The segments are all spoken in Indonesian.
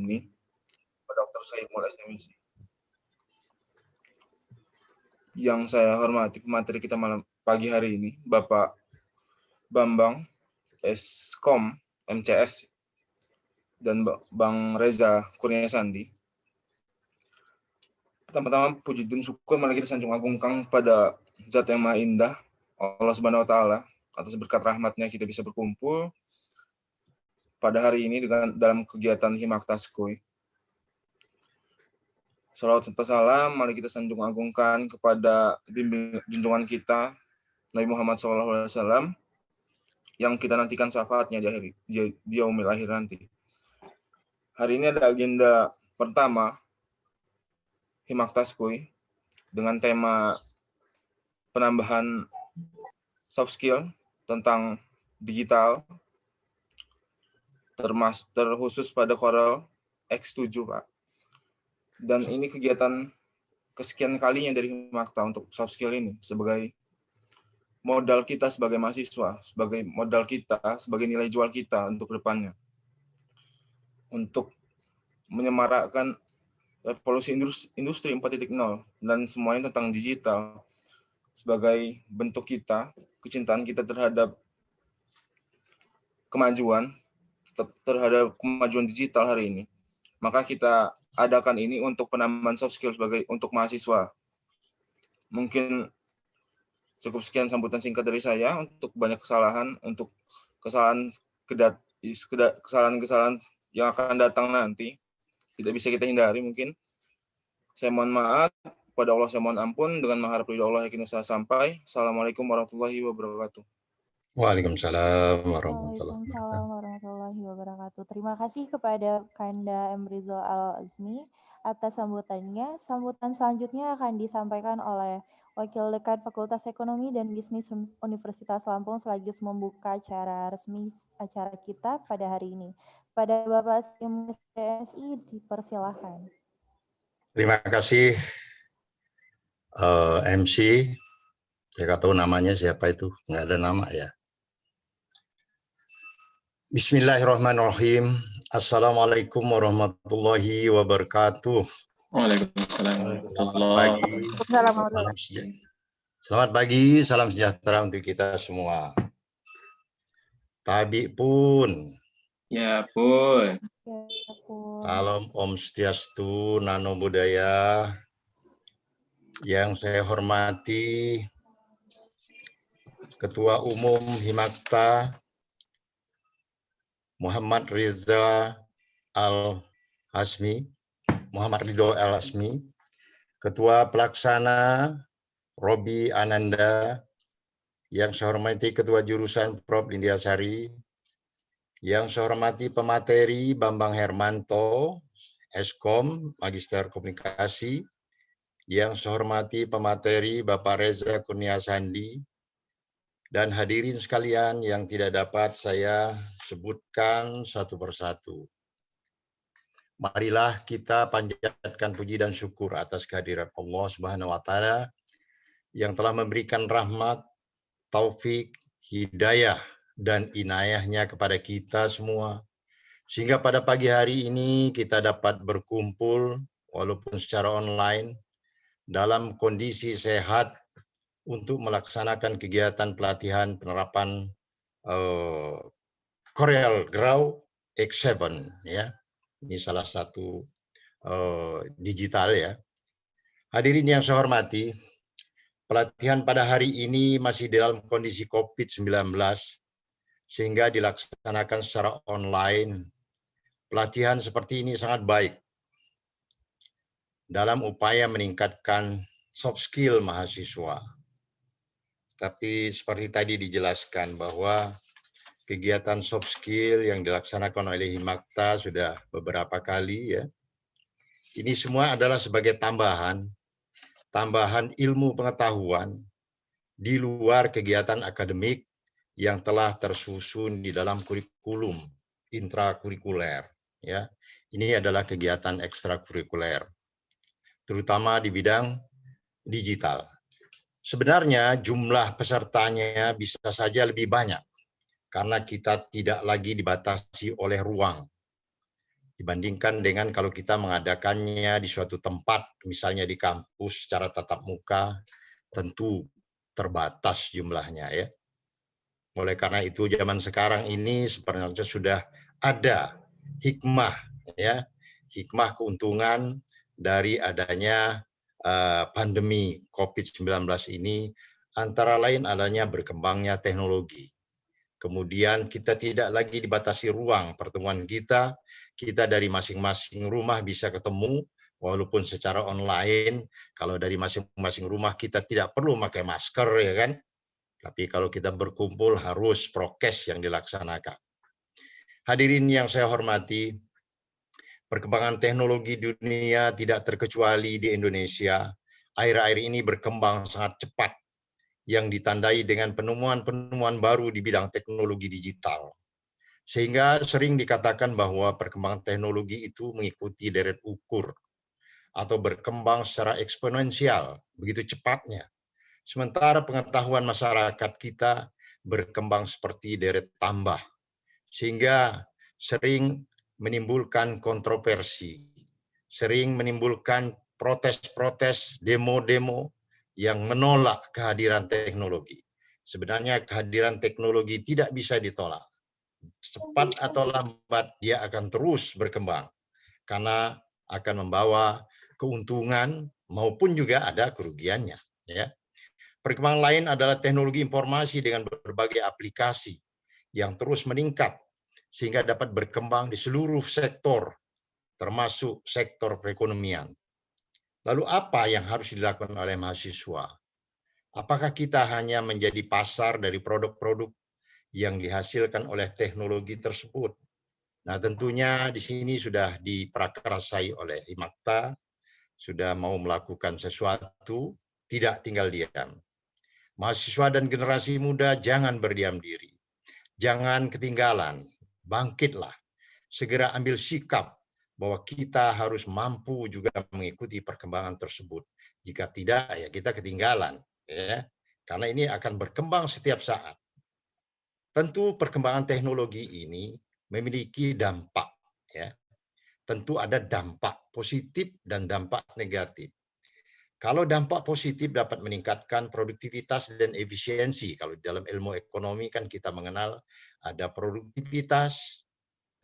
ini, Dr. Saiful SMC. Yang saya hormati pemateri kita pagi hari ini, Bapak Bambang Eskom MCS dan Bang Reza Kurnia Sandi. Pertama-tama puji dan syukur mari kita sanjung agungkan pada Zat yang Maha Indah, Allah Subhanahu wa taala, atas berkat rahmatnya kita bisa berkumpul pada hari ini dalam kegiatan Himaktaskui. Salawat serta salam mari kita sanjung agungkan kepada junjungan kita Nabi Muhammad SAW yang kita nantikan syafaatnya di yaumil akhir nanti. Hari ini ada agenda pertama Himaktaskui dengan tema penambahan soft skill tentang digital terkhusus pada Corel X7, Pak. Dan ini kegiatan kesekian kalinya dari Himakta untuk soft skill ini sebagai modal kita sebagai mahasiswa, sebagai modal kita, sebagai nilai jual kita untuk depannya. Untuk menyemarakkan revolusi industri 4.0 dan semuanya tentang digital sebagai bentuk kita, kecintaan kita terhadap kemajuan digital hari ini. Maka kita adakan ini untuk penambahan soft skill untuk mahasiswa. Mungkin cukup sekian sambutan singkat dari saya. Untuk banyak kesalahan, untuk kesalahan yang akan datang nanti tidak bisa kita hindari mungkin. Saya mohon maaf, kepada Allah saya mohon ampun, dengan mengharap ridho Allah yakin usaha sampai. Assalamualaikum warahmatullahi wabarakatuh. Waalaikumsalam warahmatullahi wabarakatuh. Terima kasih kepada Kanda M. Rizal Al-Azmi atas sambutannya. Sambutan selanjutnya akan disampaikan oleh Wakil Dekan Fakultas Ekonomi dan Bisnis Universitas Lampung sekaligus membuka acara resmi acara kita pada hari ini. Pada Bapak PSI dipersilahkan. Terima kasih MC. Saya nggak tahu namanya siapa itu, nggak ada nama ya. Bismillahirrahmanirrahim. Assalamualaikum warahmatullahi wabarakatuh. Waalaikumsalam. Selamat pagi, salam sejahtera untuk kita semua. Tabi pun. Ya pun. Salam Om Swastiastu, Namo Buddhaya. Yang saya hormati Ketua Umum Himakta Muhammad Ridho Al-Azmi, Ketua Pelaksana Robi Ananda, yang saya hormati Ketua Jurusan Prof. Dindiasari, yang saya hormati pemateri Bambang Hermanto, Eskom, Magister Komunikasi, yang saya hormati pemateri Bapak Reza Kurnia Sandi, dan hadirin sekalian yang tidak dapat saya sebutkan satu persatu. Marilah kita panjatkan puji dan syukur atas kehadiran Allah Subhanahu wa taala yang telah memberikan rahmat, taufik, hidayah dan inayahnya kepada kita semua. Sehingga pada pagi hari ini kita dapat berkumpul walaupun secara online dalam kondisi sehat untuk melaksanakan kegiatan pelatihan penerapan Corel Draw X7 ya. Ini salah satu digital ya. Hadirin yang saya hormati, pelatihan pada hari ini masih dalam kondisi COVID-19 sehingga dilaksanakan secara online. Pelatihan seperti ini sangat baik dalam upaya meningkatkan soft skill mahasiswa. Tapi seperti tadi dijelaskan bahwa kegiatan soft skill yang dilaksanakan oleh Himakta sudah beberapa kali ya. Ini semua adalah sebagai tambahan ilmu pengetahuan di luar kegiatan akademik yang telah tersusun di dalam kurikulum intrakurikuler ya. Ini adalah kegiatan ekstrakurikuler terutama di bidang digital. Sebenarnya jumlah pesertanya bisa saja lebih banyak karena kita tidak lagi dibatasi oleh ruang. dibandingkan dengan kalau kita mengadakannya di suatu tempat, misalnya di kampus secara tatap muka, tentu terbatas jumlahnya ya. Oleh karena itu zaman sekarang ini sebenarnya sudah ada hikmah ya, hikmah keuntungan dari adanya pandemi COVID-19 ini, antara lain adanya berkembangnya teknologi. Kemudian kita tidak lagi dibatasi ruang pertemuan kita dari masing-masing rumah bisa ketemu, walaupun secara online. Kalau dari masing-masing rumah kita tidak perlu pakai masker ya kan, tapi kalau kita berkumpul harus prokes yang dilaksanakan. Hadirin yang saya hormati, perkembangan teknologi dunia tidak terkecuali di Indonesia. Akhir-akhir ini berkembang sangat cepat, yang ditandai dengan penemuan-penemuan baru di bidang teknologi digital. Sehingga sering dikatakan bahwa perkembangan teknologi itu mengikuti deret ukur atau berkembang secara eksponensial, begitu cepatnya. Sementara pengetahuan masyarakat kita berkembang seperti deret tambah, sehingga sering menimbulkan kontroversi, sering menimbulkan protes-protes, demo-demo yang menolak kehadiran teknologi. Sebenarnya kehadiran teknologi tidak bisa ditolak. Cepat atau lambat dia akan terus berkembang karena akan membawa keuntungan maupun juga ada kerugiannya. Ya. Perkembangan lain adalah teknologi informasi dengan berbagai aplikasi yang terus meningkat sehingga dapat berkembang di seluruh sektor, termasuk sektor perekonomian. Lalu apa yang harus dilakukan oleh mahasiswa? Apakah kita hanya menjadi pasar dari produk-produk yang dihasilkan oleh teknologi tersebut? Nah, tentunya di sini sudah diprakarasai oleh Himakta, sudah mau melakukan sesuatu, tidak tinggal diam. Mahasiswa dan generasi muda jangan berdiam diri. Jangan ketinggalan, bangkitlah. Segera ambil sikap bahwa kita harus mampu juga mengikuti perkembangan tersebut. Jika tidak, ya kita ketinggalan. Ya. Karena ini akan berkembang setiap saat. Tentu perkembangan teknologi ini memiliki dampak. Ya. Tentu ada dampak positif dan dampak negatif. Kalau dampak positif dapat meningkatkan produktivitas dan efisiensi. Kalau dalam ilmu ekonomi kan kita mengenal ada produktivitas,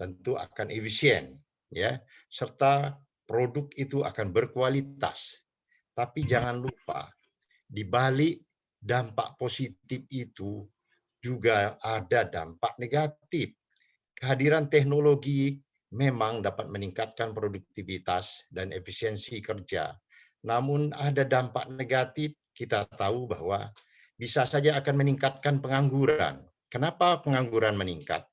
tentu akan efisien, ya, serta produk itu akan berkualitas. Tapi jangan lupa, di balik dampak positif itu juga ada dampak negatif. Kehadiran teknologi memang dapat meningkatkan produktivitas dan efisiensi kerja. Namun ada dampak negatif, kita tahu bahwa bisa saja akan meningkatkan pengangguran. Kenapa pengangguran meningkat?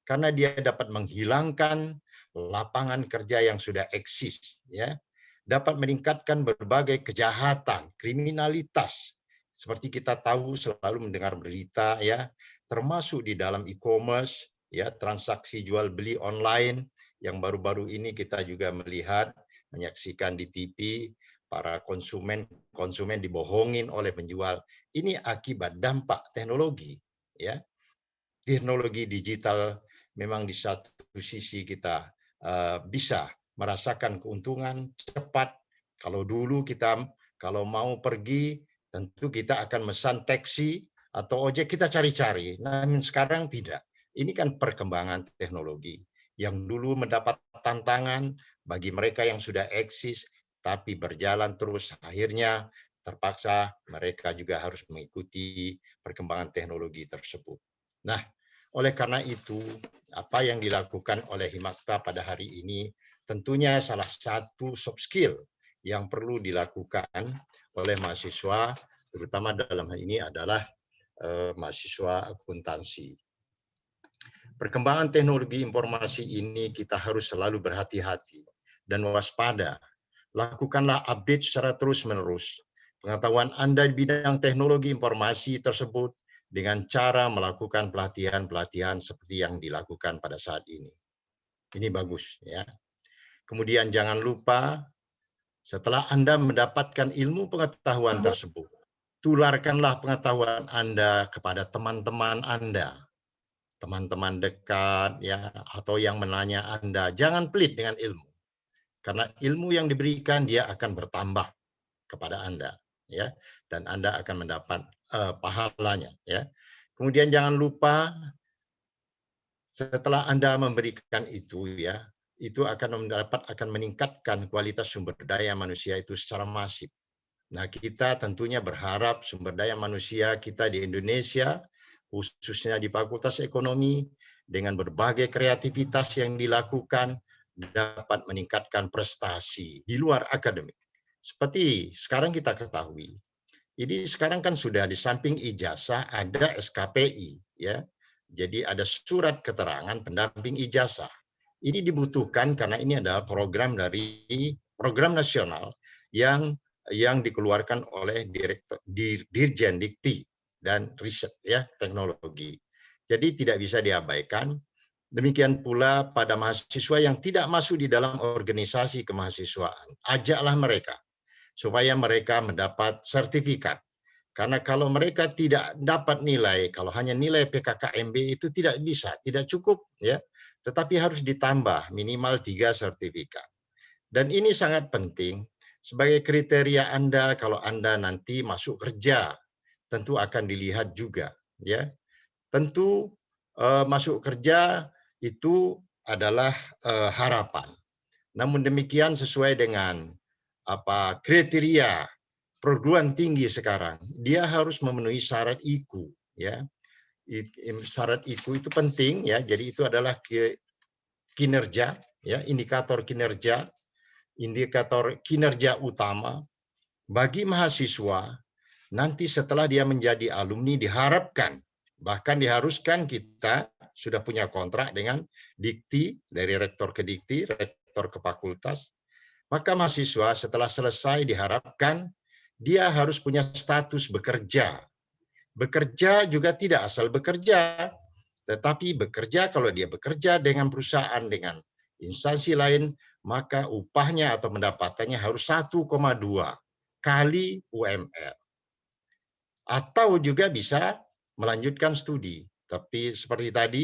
Karena dia dapat menghilangkan lapangan kerja yang sudah eksis, ya, dapat meningkatkan berbagai kejahatan, kriminalitas. Seperti kita tahu selalu mendengar berita, ya, termasuk di dalam e-commerce, ya, transaksi jual beli online yang baru-baru ini kita juga melihat, menyaksikan di TV, para konsumen dibohongin oleh penjual. Ini akibat dampak teknologi, ya. Teknologi digital memang di satu sisi kita bisa merasakan keuntungan cepat. Kalau dulu kita kalau mau pergi tentu kita akan mesan taksi atau ojek, kita cari-cari. Namun sekarang tidak. Ini kan perkembangan teknologi yang dulu mendapat tantangan bagi mereka yang sudah eksis, tapi berjalan terus, akhirnya terpaksa mereka juga harus mengikuti perkembangan teknologi tersebut. Nah, oleh karena itu, apa yang dilakukan oleh Himakta pada hari ini tentunya salah satu soft skill yang perlu dilakukan oleh mahasiswa, terutama dalam hal ini adalah mahasiswa akuntansi. Perkembangan teknologi informasi ini kita harus selalu berhati-hati dan waspada. Lakukanlah update secara terus-menerus. Pengetahuan Anda di bidang teknologi informasi tersebut dengan cara melakukan pelatihan-pelatihan seperti yang dilakukan pada saat ini. Ini bagus, ya. Kemudian jangan lupa, setelah Anda mendapatkan ilmu pengetahuan tersebut, tularkanlah pengetahuan Anda kepada teman-teman Anda. teman-teman dekat, ya, atau yang menanya Anda, jangan pelit dengan ilmu. Karena ilmu yang diberikan dia akan bertambah kepada Anda, ya, dan Anda akan mendapat pahalanya, ya. Kemudian jangan lupa setelah Anda memberikan itu, ya, itu akan meningkatkan kualitas sumber daya manusia itu secara masif. Nah, kita tentunya berharap sumber daya manusia kita di Indonesia, khususnya di Fakultas Ekonomi, dengan berbagai kreativitas yang dilakukan, dapat meningkatkan prestasi di luar akademik. Seperti sekarang kita ketahui, ini sekarang kan sudah di samping ijazah ada SKPI, ya. Jadi ada surat keterangan pendamping ijazah. Ini dibutuhkan karena ini adalah program nasional yang dikeluarkan oleh Dirjen Dikti dan Riset, ya, Teknologi. Jadi tidak bisa diabaikan. Demikian pula pada mahasiswa yang tidak masuk di dalam organisasi kemahasiswaan, ajaklah mereka supaya mereka mendapat sertifikat. Karena kalau mereka tidak dapat nilai, kalau hanya nilai PKKMB itu tidak bisa, tidak cukup, ya. Tetapi harus ditambah minimal 3 sertifikat. Dan ini sangat penting sebagai kriteria Anda kalau Anda nanti masuk kerja, tentu akan dilihat juga, ya. Tentu masuk kerja itu adalah harapan. Namun demikian sesuai dengan kriteria perguruan tinggi sekarang, dia harus memenuhi syarat IQ, ya. Syarat IQ itu penting, ya. Jadi itu adalah kinerja, ya, indikator kinerja utama bagi mahasiswa. Nanti setelah dia menjadi alumni diharapkan, bahkan diharuskan kita sudah punya kontrak dengan Dikti, dari rektor ke Dikti, rektor ke fakultas. Maka mahasiswa setelah selesai diharapkan dia harus punya status bekerja. Bekerja juga tidak asal bekerja, tetapi bekerja kalau dia bekerja dengan perusahaan, dengan instansi lain, maka upahnya atau pendapatannya harus 1,2 kali UMR. Atau juga bisa melanjutkan studi. Tapi seperti tadi,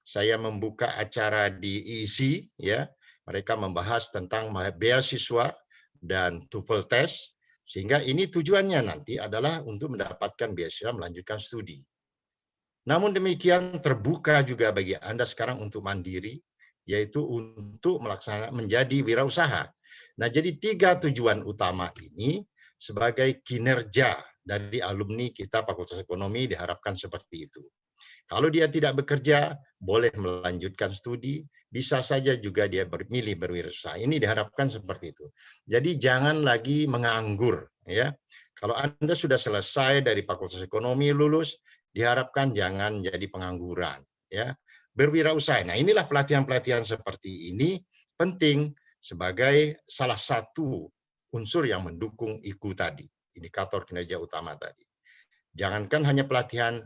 saya membuka acara di IISI, ya, mereka membahas tentang beasiswa dan TOEFL test, sehingga ini tujuannya nanti adalah untuk mendapatkan beasiswa melanjutkan studi. Namun demikian terbuka juga bagi Anda sekarang untuk mandiri, yaitu untuk menjadi wirausaha. Nah, jadi 3 tujuan utama ini sebagai kinerja dari alumni kita Fakultas Ekonomi diharapkan seperti itu. Kalau dia tidak bekerja, boleh melanjutkan studi, bisa saja juga dia memilih berwirausaha. Ini diharapkan seperti itu. Jadi jangan lagi menganggur, ya. Kalau Anda sudah selesai dari Fakultas Ekonomi, lulus, diharapkan jangan jadi pengangguran, ya. Berwirausaha. Nah, inilah pelatihan-pelatihan seperti ini penting sebagai salah satu unsur yang mendukung IQ tadi, indikator kinerja utama tadi. Jangankan hanya pelatihan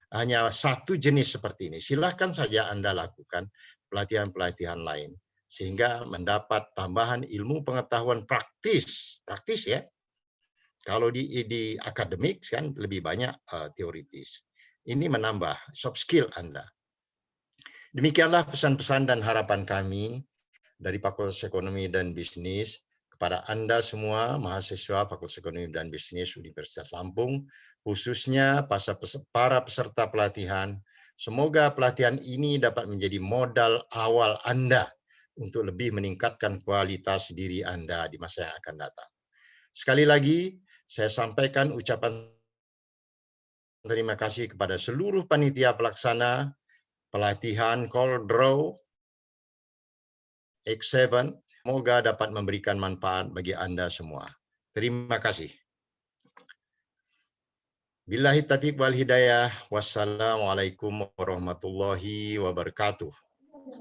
hanya satu jenis seperti ini, silahkan saja Anda lakukan pelatihan-pelatihan lain sehingga mendapat tambahan ilmu pengetahuan praktis, ya. Kalau di akademik kan lebih banyak teoritis. Ini menambah soft skill Anda. Demikianlah pesan-pesan dan harapan kami dari Fakultas Ekonomi dan Bisnis kepada Anda semua mahasiswa Fakultas Ekonomi dan Bisnis Universitas Lampung, khususnya para peserta pelatihan. Semoga pelatihan ini dapat menjadi modal awal Anda untuk lebih meningkatkan kualitas diri Anda di masa yang akan datang. Sekali lagi, saya sampaikan ucapan terima kasih kepada seluruh panitia pelaksana pelatihan CoreDraw X7. Semoga dapat memberikan manfaat bagi Anda semua. Terima kasih. Billahi taufiq wal hidayah. Wassalamualaikum warahmatullahi wabarakatuh.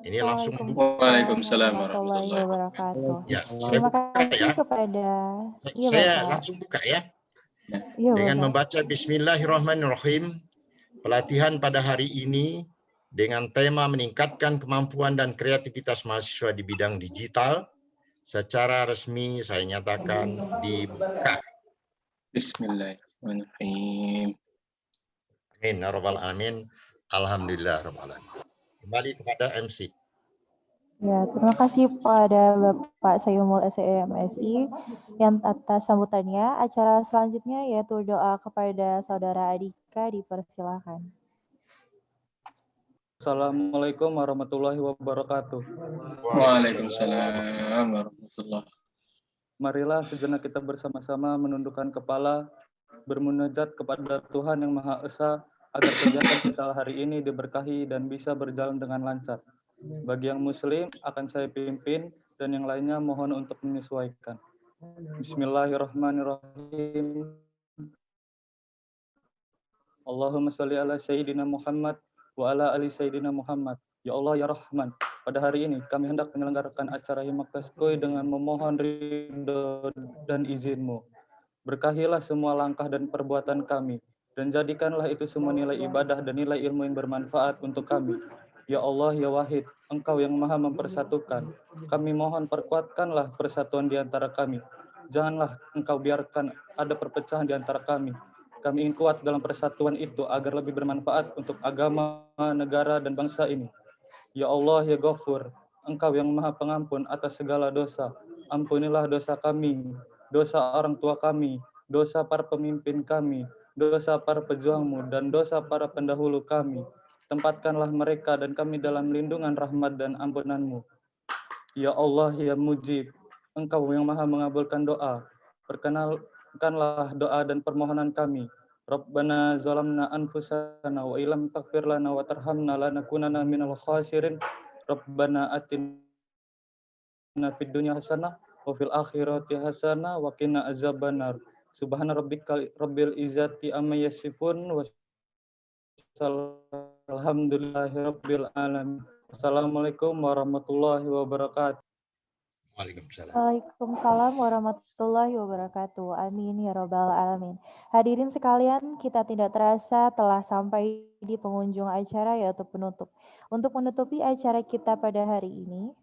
Ini langsung buka. Waalaikumsalam warahmatullahi wabarakatuh. Ya, Terima kasih kepada saya langsung buka ya. Dengan membaca Bismillahirrahmanirrahim. Pelatihan pada hari ini dengan tema meningkatkan kemampuan dan kreativitas mahasiswa di bidang digital. Secara resmi saya nyatakan dibuka. Bismillahirrahmanirrahim. Amin ya rabbal alamin. Alhamdulillah Rabbil Alamin. Kembali kepada MC. Ya, terima kasih pada Bapak Sayyumul SEMSI yang atas sambutannya. Acara selanjutnya yaitu doa kepada Saudara Adika, dipersilakan. Assalamualaikum warahmatullahi wabarakatuh. Waalaikumsalam warahmatullahi. Marilah sejenak kita bersama-sama menundukkan kepala, bermunajat kepada Tuhan yang Maha Esa, agar kegiatan kita hari ini diberkahi dan bisa berjalan dengan lancar. Bagi yang muslim akan saya pimpin dan yang lainnya mohon untuk menyesuaikan. Bismillahirrahmanirrahim. Allahumma sholli ala Sayyidina Muhammad wa ala ali Sayyidina Muhammad. Ya Allah ya Rahman, pada hari ini kami hendak menyelenggarakan acara Himak Taskoy dengan memohon ridho dan izin-Mu. Berkahilah semua langkah dan perbuatan kami, dan jadikanlah itu semua nilai ibadah dan nilai ilmu yang bermanfaat untuk kami. Ya Allah ya Wahid, Engkau yang Maha mempersatukan. Kami mohon perkuatkanlah persatuan di antara kami. Janganlah Engkau biarkan ada perpecahan di antara kami. Kami ingin kuat dalam persatuan itu agar lebih bermanfaat untuk agama, negara, dan bangsa ini. Ya Allah ya Ghafur, Engkau yang Maha Pengampun atas segala dosa. Ampunilah dosa kami, dosa orang tua kami, dosa para pemimpin kami, dosa para pejuang-Mu, dan dosa para pendahulu kami. Tempatkanlah mereka dan kami dalam lindungan rahmat dan ampunan-Mu. Ya Allah ya Mujib, Engkau yang Maha mengabulkan doa. Perkenankanlah doa dan permohonan kami. Rabbana zalamna anfusana wa illam taghfir lana wa tarhamna lanakunanna minal khasirin. Rabbana atina fid dunya hasanah wa fil akhirati hasanah wa qina azabannar. Subhana rabbika rabbil izzati amma yasifun wa alhamdulillahi rabbil alamin. Assalamualaikum warahmatullahi wabarakatuh. Waalaikumsalam. Waalaikumsalam warahmatullahi wabarakatuh. Amin ya robbal alamin. Hadirin sekalian, kita tidak terasa telah sampai di penghujung acara yaitu penutup. Untuk menutupi acara kita pada hari ini,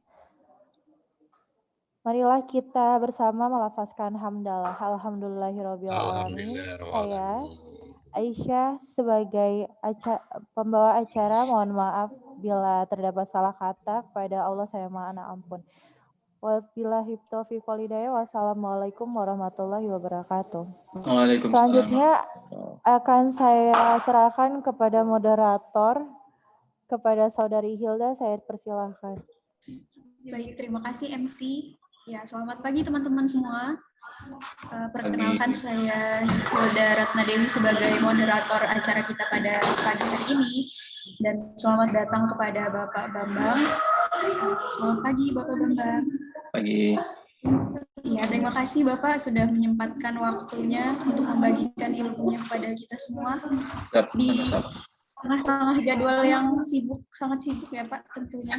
marilah kita bersama melafazkan hamdalah. Alhamdulillahirabbil alamin. Saya Aisyah sebagai pembawa acara mohon maaf bila terdapat salah kata. Kepada Allah saya maha ampun. Wabillahi taufiq wal hidayah. Wassalamualaikum warahmatullahi wabarakatuh. Waalaikumsalam. Selanjutnya akan saya serahkan kepada moderator, kepada Saudari Hilda. Saya persilahkan. Baik, terima kasih MC. Ya, selamat pagi teman-teman semua. Perkenalkan saya Hilda Ratnadewi sebagai moderator acara kita pada pagi hari ini. Dan selamat datang kepada Bapak Bambang. Selamat pagi Bapak Bambang. Pagi. Ya, terima kasih Bapak sudah menyempatkan waktunya untuk membagikan ilmunya kepada kita semua. Di tengah-tengah jadwal yang sibuk, sangat sibuk ya Pak tentunya.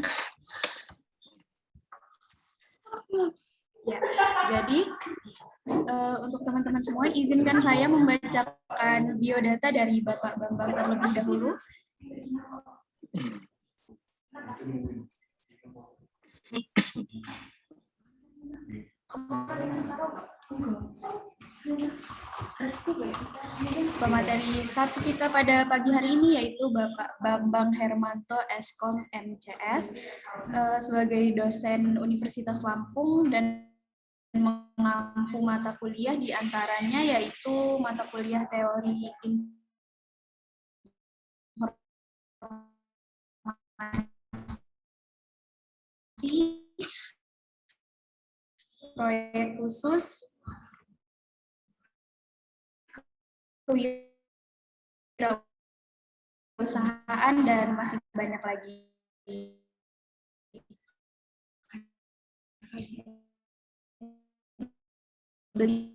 Ya, jadi untuk teman-teman semua, izinkan saya membacakan biodata dari Bapak Bambang terlebih dahulu. Pemateri satu kita pada pagi hari ini yaitu Bapak Bambang Hermanto, Eskom MCS, sebagai dosen Universitas Lampung dan mengampu mata kuliah diantaranya yaitu mata kuliah teori informasi, proyek khusus, kewirausahaan, dan masih banyak lagi. Beliau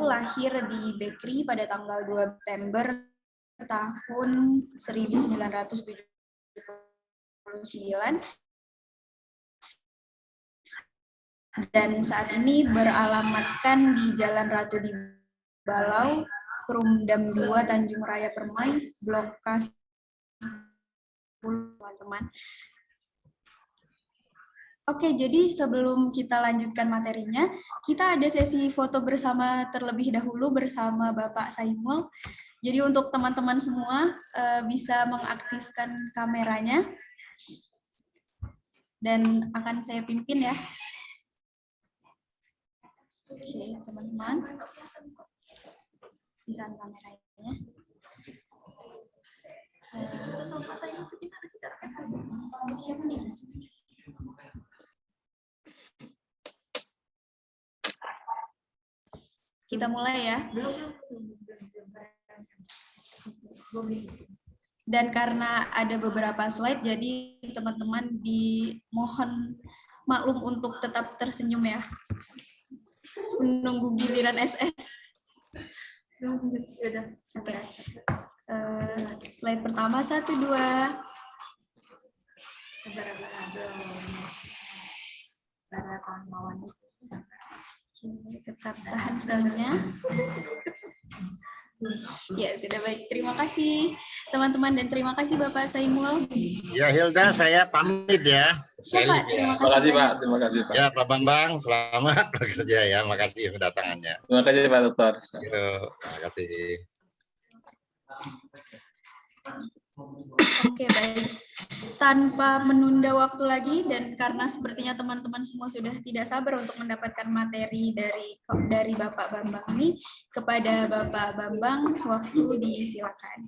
lahir di Bekri pada tanggal 2 September tahun 1979 dan saat ini beralamatkan di Jalan Ratu di Balau, Perumdam 2, Tanjung Raya Permai, Blok K10, teman-teman. Oke, jadi sebelum kita lanjutkan materinya, kita ada sesi foto bersama terlebih dahulu bersama Bapak Saimul. Jadi untuk teman-teman semua bisa mengaktifkan kameranya dan akan saya pimpin ya. Oke, teman-teman. Bisa kameranya. Siapa nih? Kita mulai ya. Dan karena ada beberapa slide, jadi teman-teman dimohon maklum untuk tetap tersenyum ya. Menunggu giliran SS. Oke. Slide pertama 1, 2. Tetap tahan selanjutnya. Ya, sudah baik. Terima kasih teman-teman dan terima kasih Bapak Saimul. Ya Hilda, saya pamit ya. Ya, Pak, terima Terima kasih kasih Pak, banyak. terima kasih Pak. Ya Pak Bambang, selamat bekerja ya. Makasih kedatangannya. Terima kasih Pak Dokter. Yuk, terima kasih. Oke, baik. Tanpa menunda waktu lagi dan karena sepertinya teman-teman semua sudah tidak sabar untuk mendapatkan materi dari Bapak Bambang ini, kepada Bapak Bambang waktu disilakan.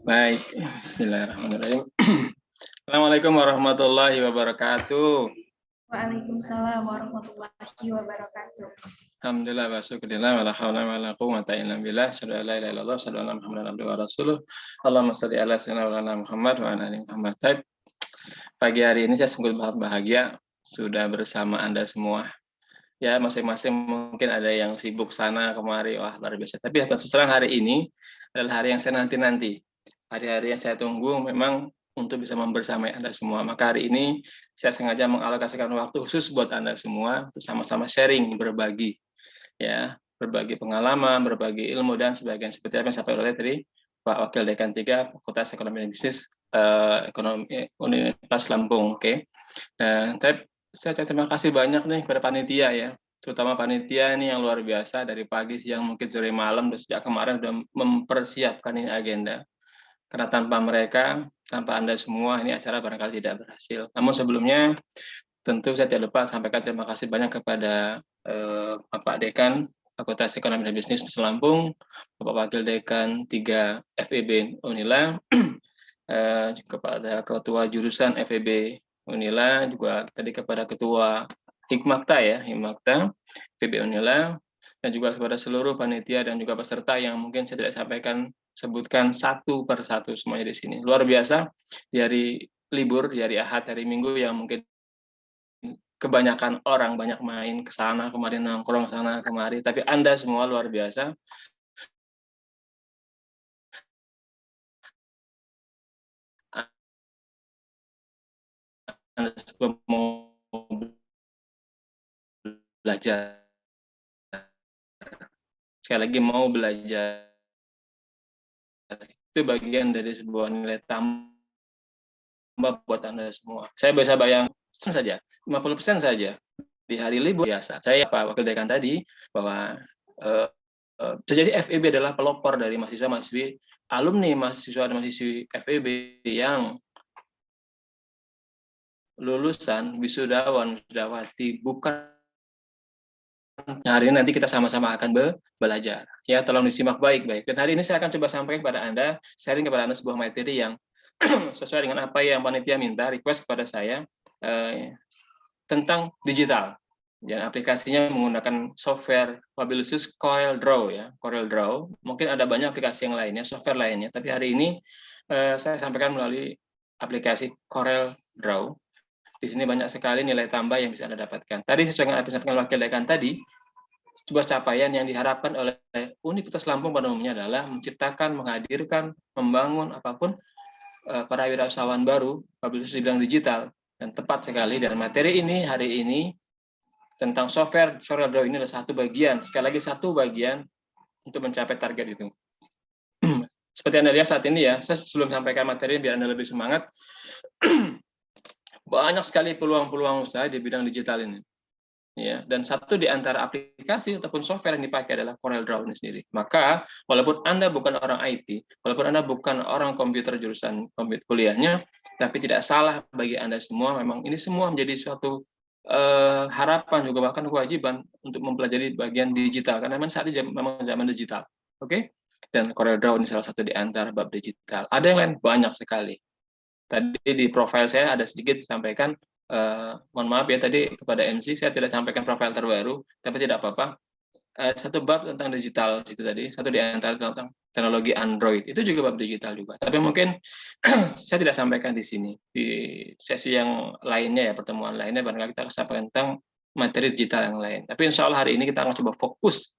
Baik, bismillahirrahmanirrahim. Assalamualaikum warahmatullahi wabarakatuh. Waalaikumsalam warahmatullahi wabarakatuh. Alhamdulillah wa syukurillah wa la haula wa la quwwata illa billah. Asyhadu an la ilaha illallah, asyhadu anna Muhammadan abduhu wa rasuluh. Allahumma shalli ala sayyidina Muhammad wa ala ali Muhammad. Pagi hari ini saya sungguh bahagia sudah bersama Anda semua. Ya, masing-masing mungkin ada yang sibuk sana kemari, wah luar biasa. Tapi terus terang hari ini adalah hari yang saya nanti-nanti. Hari-hari yang saya tunggu memang untuk bisa membersamai Anda semua. Maka hari ini saya sengaja mengalokasikan waktu khusus buat Anda semua untuk sama-sama sharing, berbagi. Ya, berbagi pengalaman, berbagi ilmu dan sebagainya. Seperti apa yang disampaikan oleh tadi Pak Wakil Dekan 3 Fakultas Ekonomi dan Bisnis Ekonomi Universitas Lampung. Oke. Nah, saya terima kasih banyak nih kepada panitia ya, terutama panitia ini yang luar biasa dari pagi, siang, mungkin sore malam, dan sejak kemarin sudah mempersiapkan ini agenda. Karena tanpa mereka, tanpa Anda semua, ini acara barangkali tidak berhasil. Namun sebelumnya, tentu saya tidak lupa sampaikan terima kasih banyak kepada Bapak Dekan Fakultas Ekonomi dan Bisnis Lampung, Bapak Wakil Dekan 3 FEB Unila, kepada Ketua Jurusan FEB Unila, juga tadi kepada Ketua Hikmakta ya, Hikmakta FEB Unila, dan juga kepada seluruh panitia dan juga peserta yang mungkin saya tidak sebutkan satu per satu semuanya di sini. Luar biasa, di hari libur, di hari Ahad, hari Minggu yang mungkin kebanyakan orang banyak main ke sana kemarin, nongkrong sana kemari, tapi Anda semua luar biasa. Anda mau belajar, sekali lagi mau belajar, itu bagian dari sebuah nilai tambah buat Anda semua. Saya bisa bayang saja 50% saja di hari libur biasa. Saya Pak Wakil Dekan tadi bahwa terjadi FEB adalah pelopor dari mahasiswa-mahasiswi, alumni mahasiswa dan mahasiswi FEB yang lulusan wisudawan wisudawati, bukan hari ini nanti kita sama-sama akan belajar. Ya, tolong disimak baik-baik. Dan hari ini saya akan coba sampaikan kepada Anda, sharing kepada Anda sebuah materi yang sesuai dengan apa yang panitia minta, request kepada saya tentang digital. Dan aplikasinya menggunakan software mobil khusus CorelDRAW ya, CorelDRAW. Mungkin ada banyak aplikasi yang lainnya, software lainnya, tapi hari ini saya sampaikan melalui aplikasi CorelDRAW. Di sini banyak sekali nilai tambah yang bisa Anda dapatkan. Tadi sesuai dengan apa yang disampaikan Wakil Dekan tadi, sebuah capaian yang diharapkan oleh Universitas Lampung pada umumnya adalah menciptakan, menghadirkan, membangun apapun para wirausahawan baru, apabila di bidang digital. Dan tepat sekali, dan materi ini hari ini tentang software CorelDRAW ini adalah satu bagian, sekali lagi satu bagian untuk mencapai target itu. Seperti Anda lihat saat ini ya, saya sebelum sampaikan materi biar Anda lebih semangat, banyak sekali peluang-peluang usaha di bidang digital ini. ya, dan satu di antara aplikasi ataupun software yang dipakai adalah CorelDRAW ini sendiri. Maka walaupun Anda bukan orang IT, walaupun Anda bukan orang komputer jurusan komputer kuliahnya, tapi tidak salah bagi Anda semua, memang ini semua menjadi suatu harapan juga bahkan kewajiban untuk mempelajari bagian digital, karena memang saat ini memang zaman digital. Oke? Dan CorelDRAW ini salah satu di antara bab digital. Ada yang lain banyak sekali. Tadi di profil saya ada sedikit disampaikan. Mohon maaf ya tadi kepada MC saya tidak sampaikan profil terbaru, tapi tidak apa-apa. Satu bab tentang digital itu tadi, satu di antara tentang teknologi Android, itu juga bab digital juga. Tapi mungkin saya tidak sampaikan di sini. Di sesi yang lainnya ya, pertemuan lainnya barangkali kita akan sampaikan tentang materi digital yang lain. Tapi insya Allah hari ini kita akan coba fokus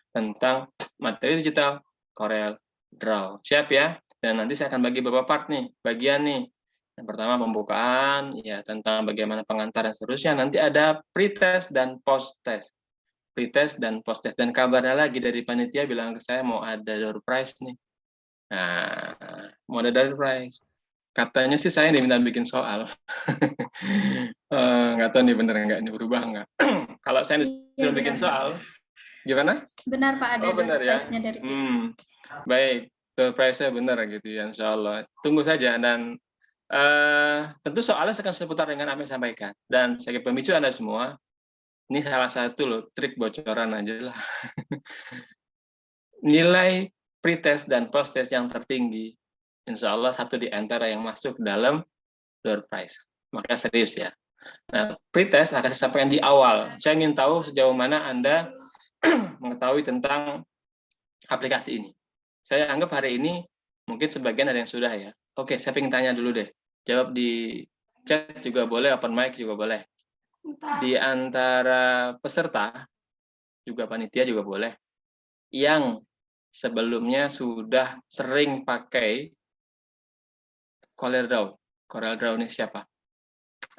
tentang materi digital CorelDRAW. Siap ya? Dan nanti saya akan bagi beberapa part nih, bagian nih. Yang pertama pembukaan, ya tentang bagaimana pengantar dan seterusnya. Nanti ada pre-test dan post-test. Pre-test dan post-test. Dan kabarnya lagi dari panitia bilang ke saya mau ada door prize nih. Nah, mau ada door prize. Katanya sih saya diminta bikin soal. Nggak tahu nih bener nggak, ini berubah nggak. Kalau saya disuruh bikin soal, gimana? Benar Pak, ada benar ya. prize-nya dari Baik, door prize-nya benar gitu ya, insya Allah. Tunggu saja, dan tentu soalnya akan seputar dengan apa yang sampaikan. Dan sebagai pemicu Anda semua, ini salah satu loh, trik bocoran aja lah. Nilai pre-test dan post-test yang tertinggi, insya Allah satu di antara yang masuk dalam door prize. Maka serius ya. Nah, pre-test akan saya sampaikan di awal. Saya ingin tahu sejauh mana Anda mengetahui tentang aplikasi ini. Saya anggap hari ini mungkin sebagian ada yang sudah ya. Oke, saya ingin tanya dulu deh. Jawab di chat juga boleh, open mic juga boleh. Di antara peserta, juga panitia juga boleh, yang sebelumnya sudah sering pakai CorelDRAW. CorelDRAW ini siapa?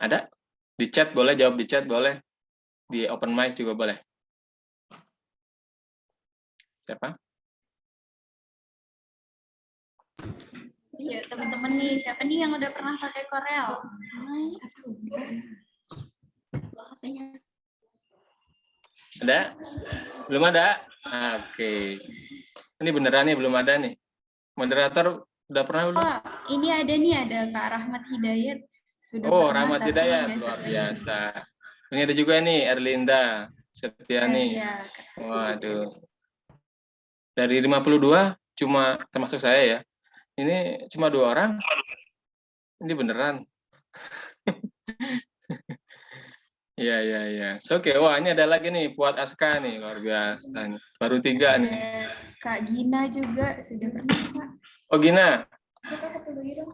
Ada? Di chat boleh, jawab di chat boleh. Di open mic juga boleh. Siapa? Ya, teman-teman nih, siapa nih yang udah pernah pakai Corel? Ada? Belum ada? Oke. Ini beneran nih, belum ada nih. Moderator udah pernah belum? Oh, ini ada Kak Rahmat Hidayat. Sudah Oh, pernah, Rahmat tapi Hidayat, nggak luar sering. biasa. Ini ada juga nih, Erlinda Septiani. Ya. Waduh. Dari 52, cuma termasuk saya ya. Ini cuma 2 orang. Ini beneran. Iya. Oke, wah ini ada lagi nih, Fuad Aska nih, luar biasa nih. Baru 3 nih. Kak Gina juga sudah pernah, Pak. Oh, Gina. Coba foto bagi dong.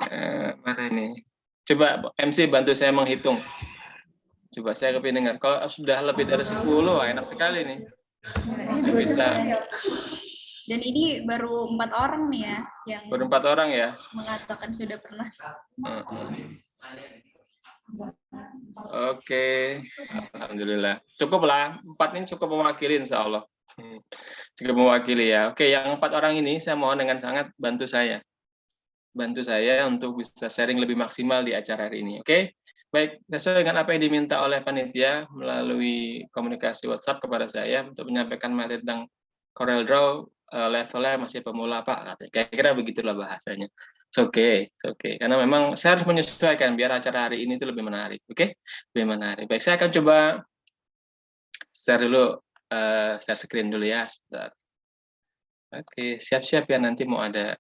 Mana ini? Coba MC bantu saya menghitung. Coba saya kepingin dengar. Kalau sudah lebih dari 10, enak sekali nih. Ini Bisa. Dan ini baru 4 orang nih ya yang Baru 4 orang ya. mengatakan sudah pernah. Oke, alhamdulillah. Cukup lah, 4 ini cukup mewakili insya Allah. Cukup mewakili ya. Oke, yang 4 orang ini saya mohon dengan sangat bantu saya. Bantu saya untuk bisa sharing lebih maksimal di acara hari ini. Oke, baik. Sesuai dengan apa yang diminta oleh panitia melalui komunikasi WhatsApp kepada saya untuk menyampaikan materi tentang CorelDRAW, levelnya masih pemula Pak. Kira-kira begitulah bahasanya. Oke. Karena memang saya harus menyesuaikan biar acara hari ini itu lebih menarik. Oke, lebih menarik. Baik, saya akan coba share dulu, share screen dulu ya, sebentar. Oke, siap-siap ya, nanti mau ada.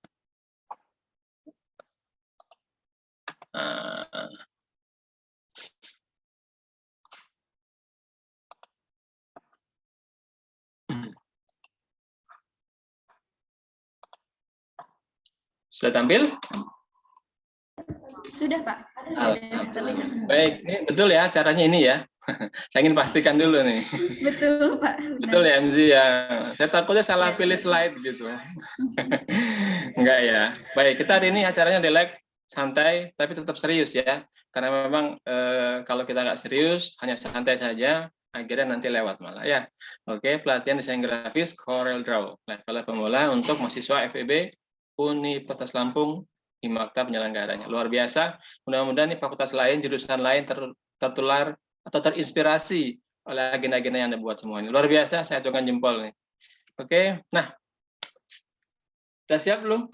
Sudah tampil? Sudah, Pak. Baik, ini betul ya caranya ini ya. Saya ingin pastikan dulu nih. Betul, Pak. Betul ya MC ya. Saya takutnya salah pilih slide gitu. Enggak ya. Baik, kita hari ini acaranya relax, santai, tapi tetap serius ya. Karena memang kalau kita nggak serius, hanya santai saja, akhirnya nanti lewat malah ya. Oke, pelatihan desain grafis CorelDRAW, level pemula untuk mahasiswa FEB Universitas Lampung, Himakta penyelenggaranya. Luar biasa. Mudah-mudahan nih fakultas lain, jurusan lain tertular atau terinspirasi oleh agenda-agenda yang Anda buat semua ini. Luar biasa, saya acungkan jempol nih. Oke, nah, udah siap belum?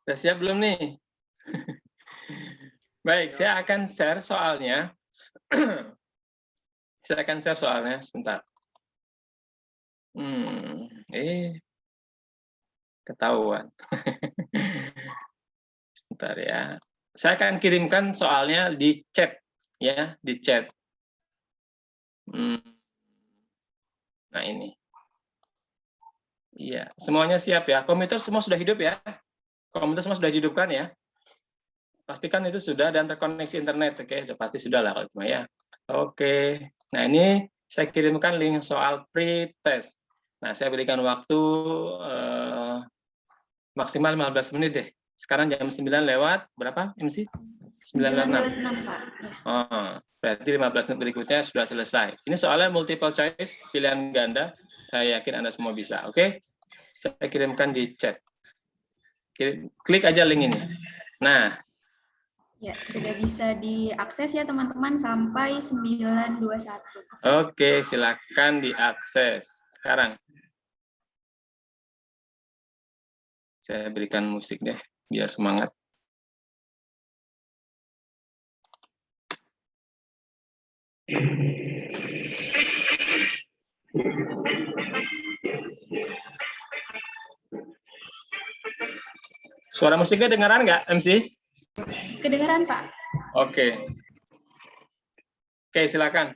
Udah siap belum nih? Baik, saya akan share soalnya. Saya akan share soalnya, sebentar. Ketahuan. Sebentar ya. Saya akan kirimkan soalnya di chat, ya, di chat. Nah ini. Iya, semuanya siap ya. Komputer semua sudah hidup ya. Komputer semua sudah dihidupkan ya. Pastikan itu sudah dan terkoneksi internet. Oke, udah pasti sudah lah kalau cuma ya. Oke. Nah ini saya kirimkan link soal pre-test. Nah saya berikan waktu maksimal 15 menit deh. Sekarang jam 9 lewat berapa MC? 9.06. Pak. Oh, berarti 15 menit berikutnya sudah selesai. Ini soalnya multiple choice, pilihan ganda. Saya yakin Anda semua bisa. Oke? Saya kirimkan di chat. Klik aja link ini. Nah. Ya, sudah bisa diakses ya teman-teman sampai 9.21. Oke, silakan diakses. Sekarang. Saya berikan musik deh, biar semangat. Suara musiknya dengaran nggak, MC? Kedengaran, Pak. Oke. Oke, silakan.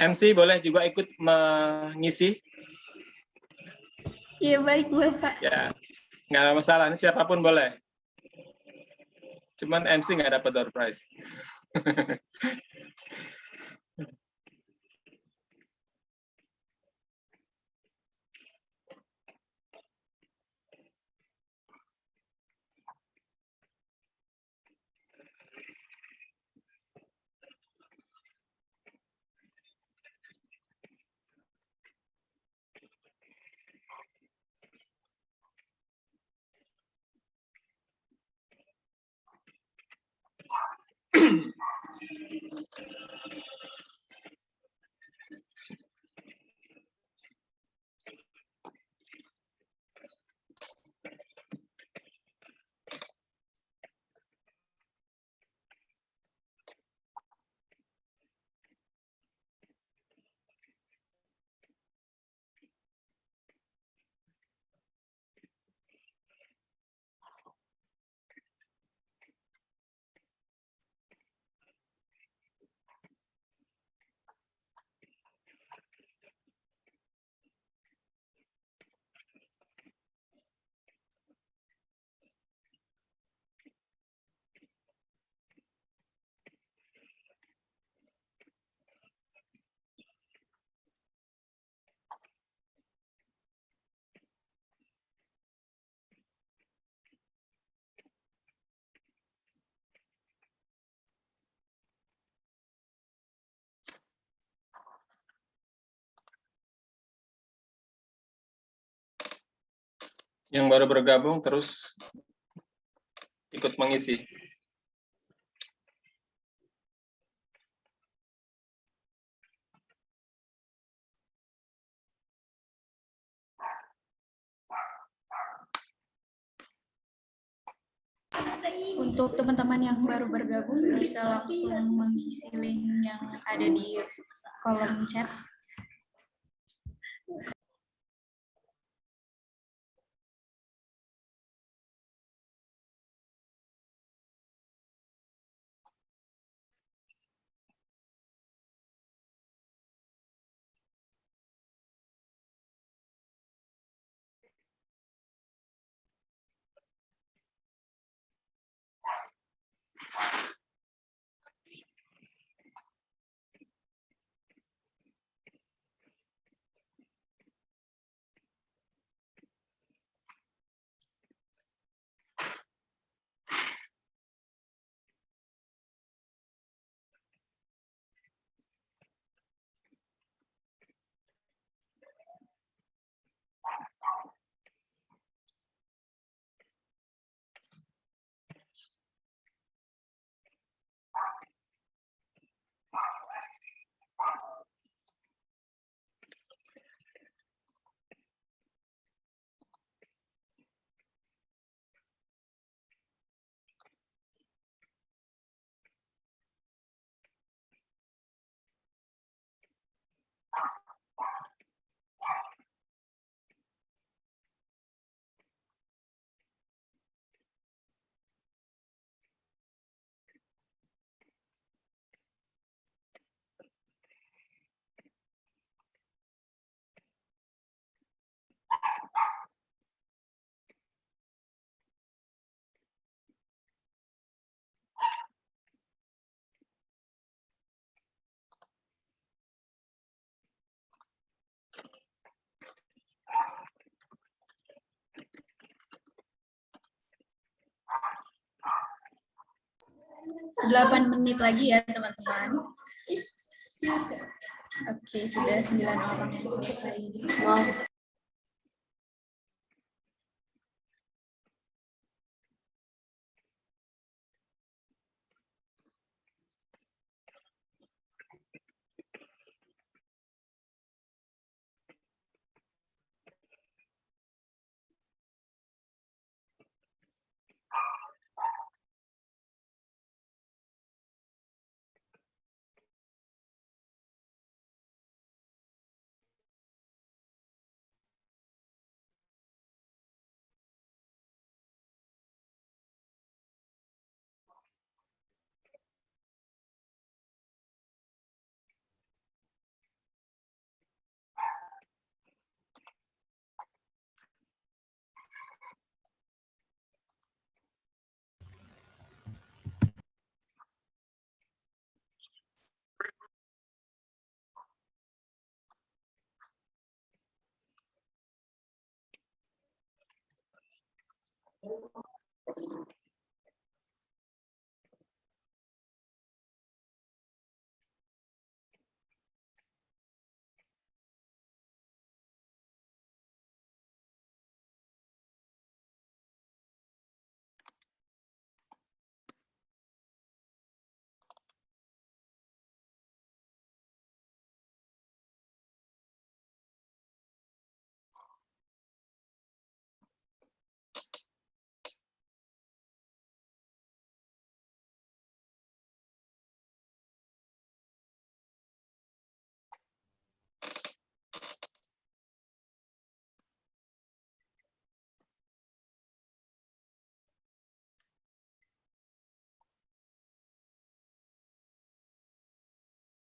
MC boleh juga ikut mengisi? Iya, baik, Bapak. Ya, nggak ada masalah. Ini siapapun boleh. Cuman MC nggak dapat door prize. Yang baru bergabung terus ikut mengisi. Untuk teman-teman yang baru bergabung bisa langsung mengisi link yang ada di kolom chat. Delapan menit lagi ya teman-teman. Oke, sudah 9 orang yang selesai. Wow.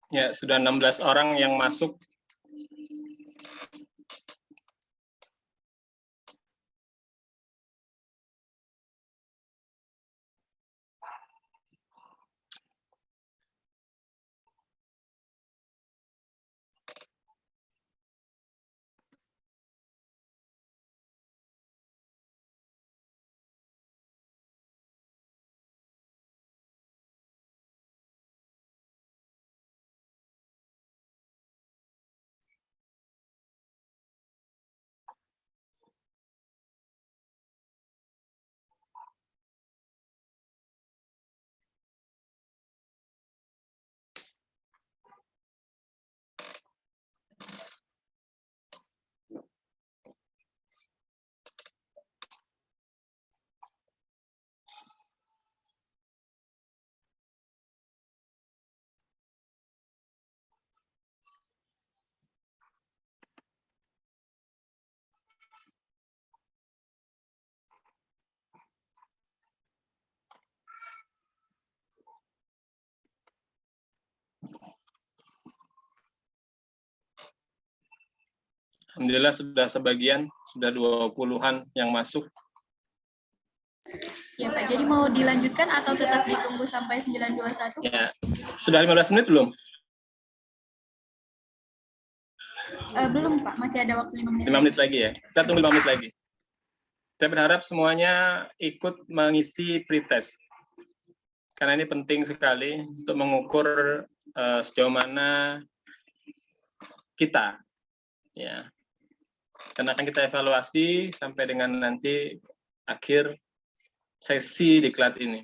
Ya, sudah 16 orang yang masuk. Alhamdulillah sudah sebagian, sudah 20-an yang masuk. Ya Pak, jadi mau dilanjutkan atau tetap ditunggu sampai 9:21? Ya, sudah 15 menit belum? Belum Pak, masih ada waktu 5 menit. 5 menit lagi ya. Kita tunggu 5 menit lagi. Saya berharap semuanya ikut mengisi pretest. Karena ini penting sekali untuk mengukur sejauh mana kita, ya. Karena akan kita evaluasi sampai dengan nanti akhir sesi diklat ini.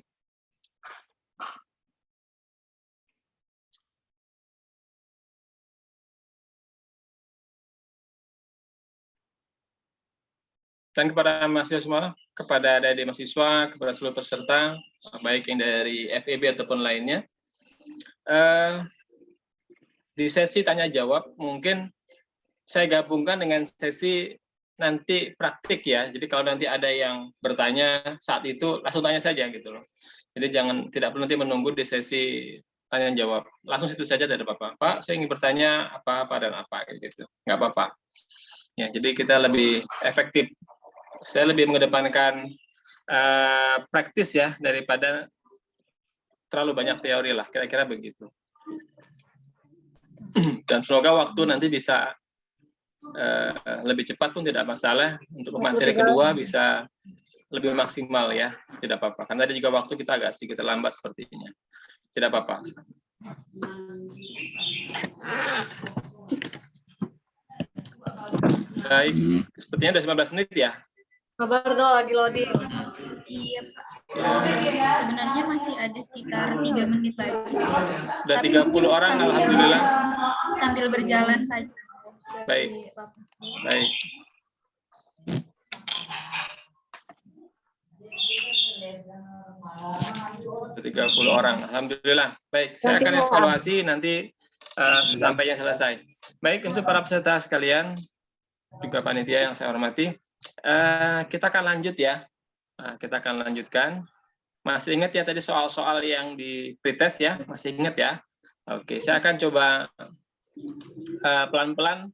Dan kepada mahasiswa semua, kepada adik-adik mahasiswa, kepada seluruh peserta, baik yang dari FEB ataupun lainnya, di sesi tanya jawab mungkin saya gabungkan dengan sesi nanti praktik ya. Jadi kalau nanti ada yang bertanya saat itu langsung tanya saja gitu loh. Jadi tidak perlu nanti menunggu di sesi tanya jawab. Langsung situ saja tidak apa-apa. Pak, saya ingin bertanya apa dan apa gitu. Nggak apa-apa. Ya, jadi kita lebih efektif. Saya lebih mengedepankan praktis ya daripada terlalu banyak teori lah, kira-kira begitu. Dan semoga waktu nanti bisa lebih cepat pun tidak masalah. Untuk materi kedua bisa lebih maksimal ya, tidak apa-apa. Karena ada juga waktu kita agak sedikit terlambat sepertinya. Tidak apa-apa. Baik, sepertinya sudah 19 menit ya. Kabar dong lagi loading. Iya Pak. Ya. Sebenarnya masih ada sekitar 3 menit lagi. Sudah 30 orang, alhamdulillah. Sambil berjalan saja. Baik. Baik. Sudah 30 orang, alhamdulillah. Baik, saya akan evaluasi nanti sesampainya selesai. Baik, untuk para peserta sekalian, juga panitia yang saya hormati. Kita akan lanjut ya. Kita akan lanjutkan. Masih ingat ya tadi soal-soal yang di pretest ya? Masih ingat ya? Oke, saya akan coba pelan-pelan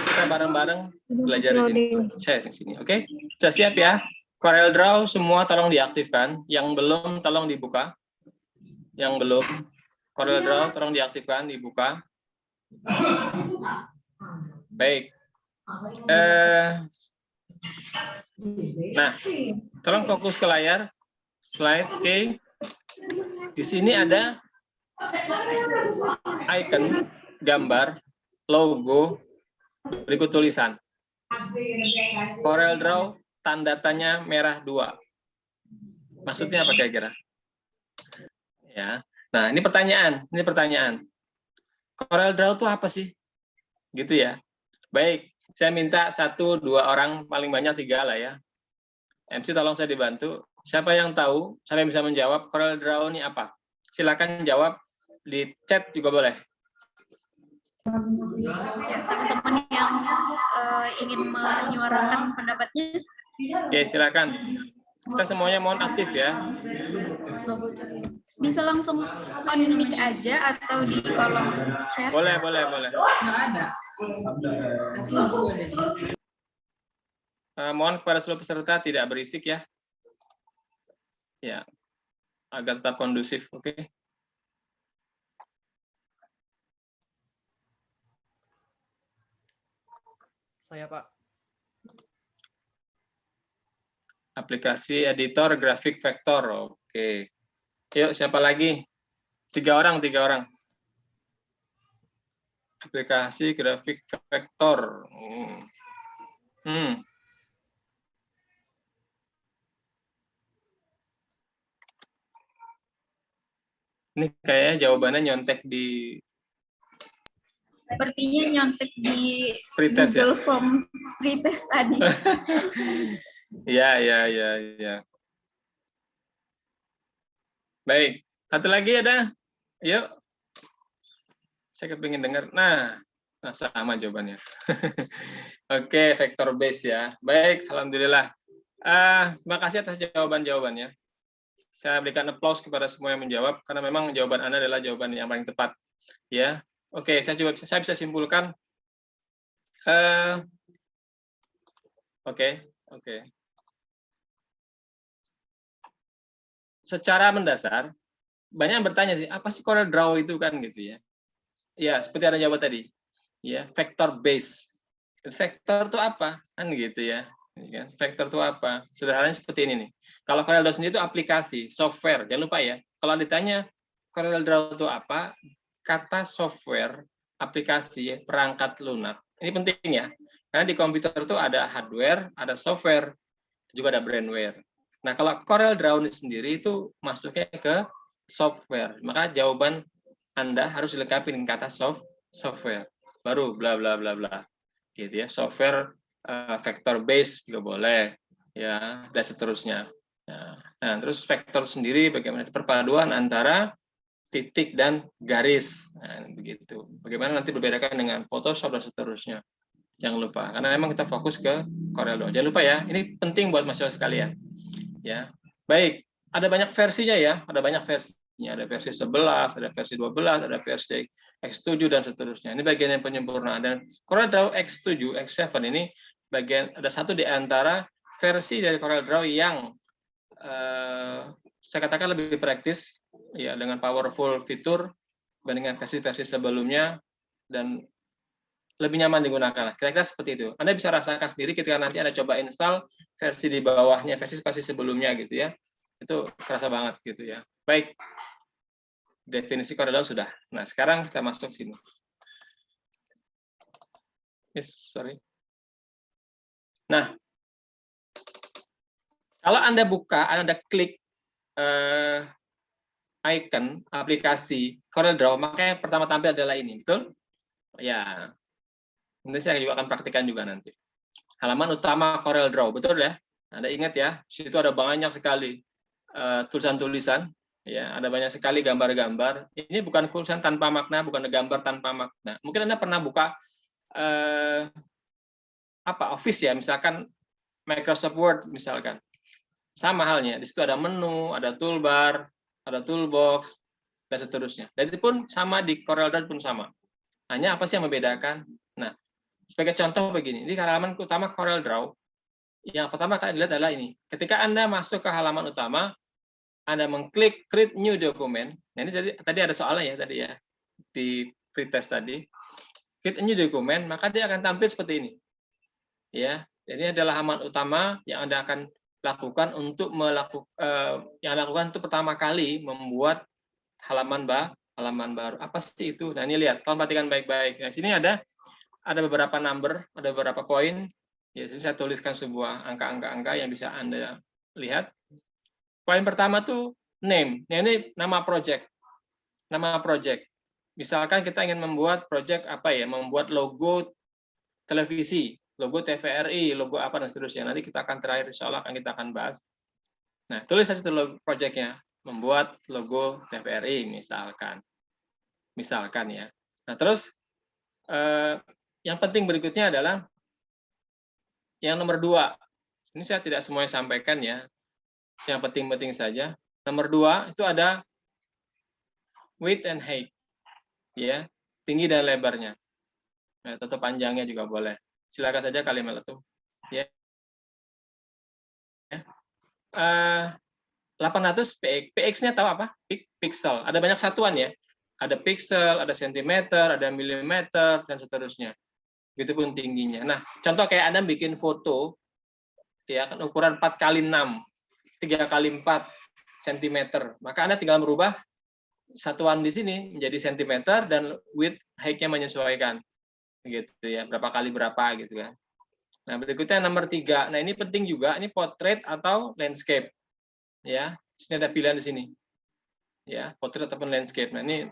kita bareng-bareng belajar di sini. Saya di sini, oke? Sudah siap ya? Corel Draw semua tolong diaktifkan. Yang belum tolong dibuka. Yang belum Corel Draw tolong diaktifkan, dibuka. Baik. Nah, tolong fokus ke layar. Slide, oke. Di sini ada icon, gambar, logo, berikut tulisan. Corel Draw, tanda tanya merah 2. Maksudnya apa kira-kira? Ya. Nah, ini pertanyaan. Corel Draw itu apa sih? Gitu ya. Baik. Saya minta 1-2 orang, paling banyak 3 lah ya. MC tolong saya dibantu. Siapa yang tahu, siapa yang bisa menjawab Corel Draw ini apa? Silakan jawab di chat juga boleh. Ya, teman-teman yang ingin menyuarakan pendapatnya. Oke, silakan. Kita semuanya mohon aktif ya. Bisa langsung on mic aja atau di kolom chat. Boleh. Mohon kepada seluruh peserta tidak berisik ya. Ya, agar tetap kondusif, oke? Saya Pak. Aplikasi editor grafik vektor, oke. Yuk, siapa lagi? 3 orang. Aplikasi grafik vektor. Ini kayaknya jawabannya nyontek di... Sepertinya nyontek di pretest, Google ya? Form pretest tadi. Ya. Baik, satu lagi ada. Yuk. Saya kepingin dengar. Nah sama jawabannya. Oke, vector base ya. Baik, alhamdulillah. Terima kasih atas jawabannya. Saya berikan applause kepada semua yang menjawab karena memang jawaban Anda adalah jawaban yang paling tepat. Ya. Oke, saya bisa simpulkan Oke. Secara mendasar, banyak yang bertanya sih, apa sih Corel Draw itu kan gitu ya? Ya, seperti ada jawab tadi. Ya, vector base. Vektor itu apa? Kan gitu ya. Vektor itu apa? Sederhananya seperti ini nih. Kalau Corel Draw sendiri itu aplikasi, software. Jangan lupa ya. Kalau ditanya Corel Draw itu apa? Kata software, aplikasi, perangkat lunak. Ini penting ya. Karena di komputer itu ada hardware, ada software, juga ada brandware. Nah, kalau Corel Draw sendiri itu masuknya ke software. Maka jawaban Anda harus dilengkapi dengan kata software. Baru bla bla bla bla. Gitu ya. Software vector base juga boleh ya, dan seterusnya. Nah, terus vektor sendiri bagaimana perpaduan antara titik dan garis. Nah, begitu. Bagaimana nanti berbedakan dengan Photoshop dan seterusnya. Jangan lupa, karena memang kita fokus ke Corel Draw. Jangan lupa ya, ini penting buat mahasiswa sekalian. Ya, baik. Ada banyak versinya ya, ada banyak versinya. Ada versi 11, ada versi 12, ada versi X7 dan seterusnya. Ini bagian yang penyempurnaan. Dan Corel Draw X7, X7 ini bagian ada satu di antara versi dari Corel Draw yang saya katakan lebih praktis, ya, dengan powerful fitur dibandingkan versi-versi sebelumnya dan lebih nyaman digunakan. Kira-kira seperti itu. Anda bisa rasakan sendiri ketika nanti Anda coba install versi di bawahnya, versi sebelumnya gitu ya. Itu kerasa banget gitu ya. Baik. Definisi Corel Draw sudah. Nah, sekarang kita masuk sini. Sorry. Nah, kalau Anda buka, Anda klik icon aplikasi Corel Draw, maka yang pertama tampil adalah ini, betul? Ya. Nanti saya juga akan praktikkan juga nanti. Halaman utama Corel Draw, betul ya? Anda ingat ya, di situ ada banyak sekali tulisan-tulisan, ya, ada banyak sekali gambar-gambar. Ini bukan tulisan tanpa makna, bukan gambar tanpa makna. Mungkin Anda pernah buka Office ya, misalkan Microsoft Word misalkan. Sama halnya, di situ ada menu, ada toolbar, ada toolbox, dan seterusnya. Dan itu pun sama di Corel Draw pun sama. Hanya apa sih yang membedakan? Nah, sebagai contoh begini, di halaman utama Corel Draw, yang pertama kali dilihat adalah ini. Ketika Anda masuk ke halaman utama, Anda mengklik Create New Document. Nah, ini tadi ada soalnya ya tadi ya di pretest tadi. Create New Document, maka dia akan tampil seperti ini. Ya, ini adalah halaman utama yang Anda akan lakukan untuk untuk pertama kali membuat halaman baru. Apa sih itu? Nah, ini lihat, tolong perhatikan baik-baik. Nah, sini ada beberapa number, ada beberapa poin. Ya, saya tuliskan sebuah angka-angka yang bisa Anda lihat. Poin pertama tuh name. Nah, ini nama project. Nama project. Misalkan kita ingin membuat project membuat logo televisi, logo TVRI, logo apa dan seterusnya. Nanti kita akan terakhir insya Allah kita akan bahas. Nah, tulis saja logo projectnya, membuat logo TVRI misalkan ya. Nah, terus yang penting berikutnya adalah yang nomor 2. Ini saya tidak semuanya sampaikan ya, yang penting-penting saja. Nomor 2 itu ada width and height, ya, tinggi dan lebarnya. Nah, atau panjangnya juga boleh. Silakan saja kalimat itu. Ya. 800 px. Px-nya tahu apa? Pixel. Ada banyak satuan ya. Ada pixel, ada sentimeter, ada milimeter, dan seterusnya. Begitupun tingginya. Nah, contoh kayak Anda bikin foto, ya kan ukuran 4x6, 3x4 cm. Maka Anda tinggal merubah satuan di sini menjadi sentimeter dan width height-nya menyesuaikan. Gitu ya, berapa kali berapa gitu kan. Nah, berikutnya nomor 3. Nah, ini penting juga, ini portrait atau landscape. Ya, sini ada pilihan di sini. Ya, portrait ataupun landscape. Nah, ini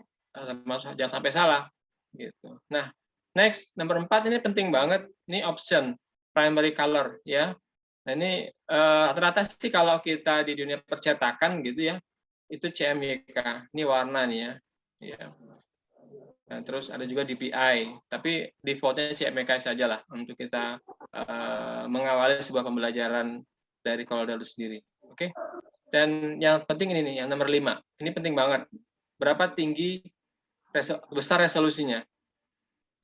jangan sampai salah gitu. Nah, next nomor 4 ini penting banget. Ini option primary color ya. Nah, ini rata-rata sih kalau kita di dunia percetakan gitu ya, itu CMYK. Ini warna nih ya. Ya. Nah, terus ada juga DPI, tapi defaultnya CMYK saja lah untuk kita mengawali sebuah pembelajaran dari Corel Draw sendiri. Oke. Dan yang penting ini nih, yang nomor 5. Ini penting banget. Berapa tinggi besar resolusinya?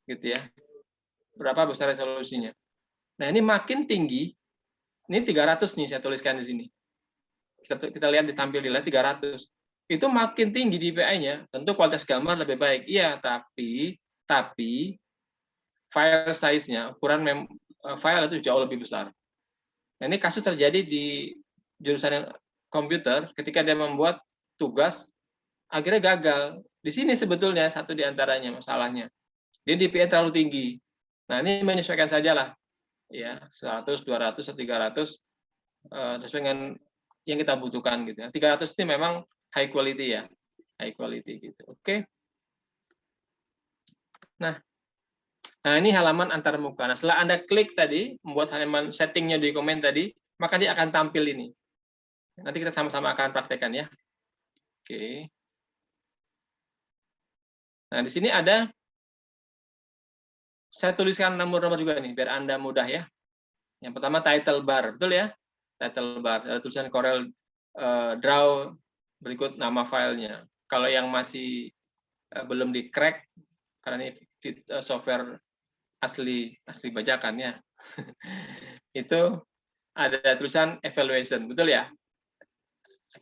Gitu ya. berapa besar resolusinya. Nah, ini makin tinggi, ini 300 nih saya tuliskan di sini. Kita lihat ditampil di layar 300. Itu makin tinggi DPI-nya, tentu kualitas gambar lebih baik. Iya, tapi file size-nya, ukuran file itu jauh lebih besar. Nah, ini kasus terjadi di jurusan komputer ketika dia membuat tugas, akhirnya gagal. Di sini sebetulnya satu di antaranya masalahnya. Dia DPI terlalu tinggi. Nah, ini menyesuaikan sajalah. Ya, 100, 200, 300 sesuai dengan yang kita butuhkan gitu ya. 300 ini memang high quality ya. High quality gitu. Oke. Nah, ini halaman antarmuka. Nah, setelah Anda klik tadi, membuat halaman settingnya di komen tadi, maka dia akan tampil ini. Nanti kita sama-sama akan praktekkan ya. Oke. Nah, di sini ada, saya tuliskan nomor-nomor juga nih, biar Anda mudah ya. Yang pertama title bar, betul ya? Title bar, ada tulisan Corel Draw, berikut nama filenya. Kalau yang masih belum di crack, karena ini software asli bajakan ya, itu ada tulisan evaluation, betul ya?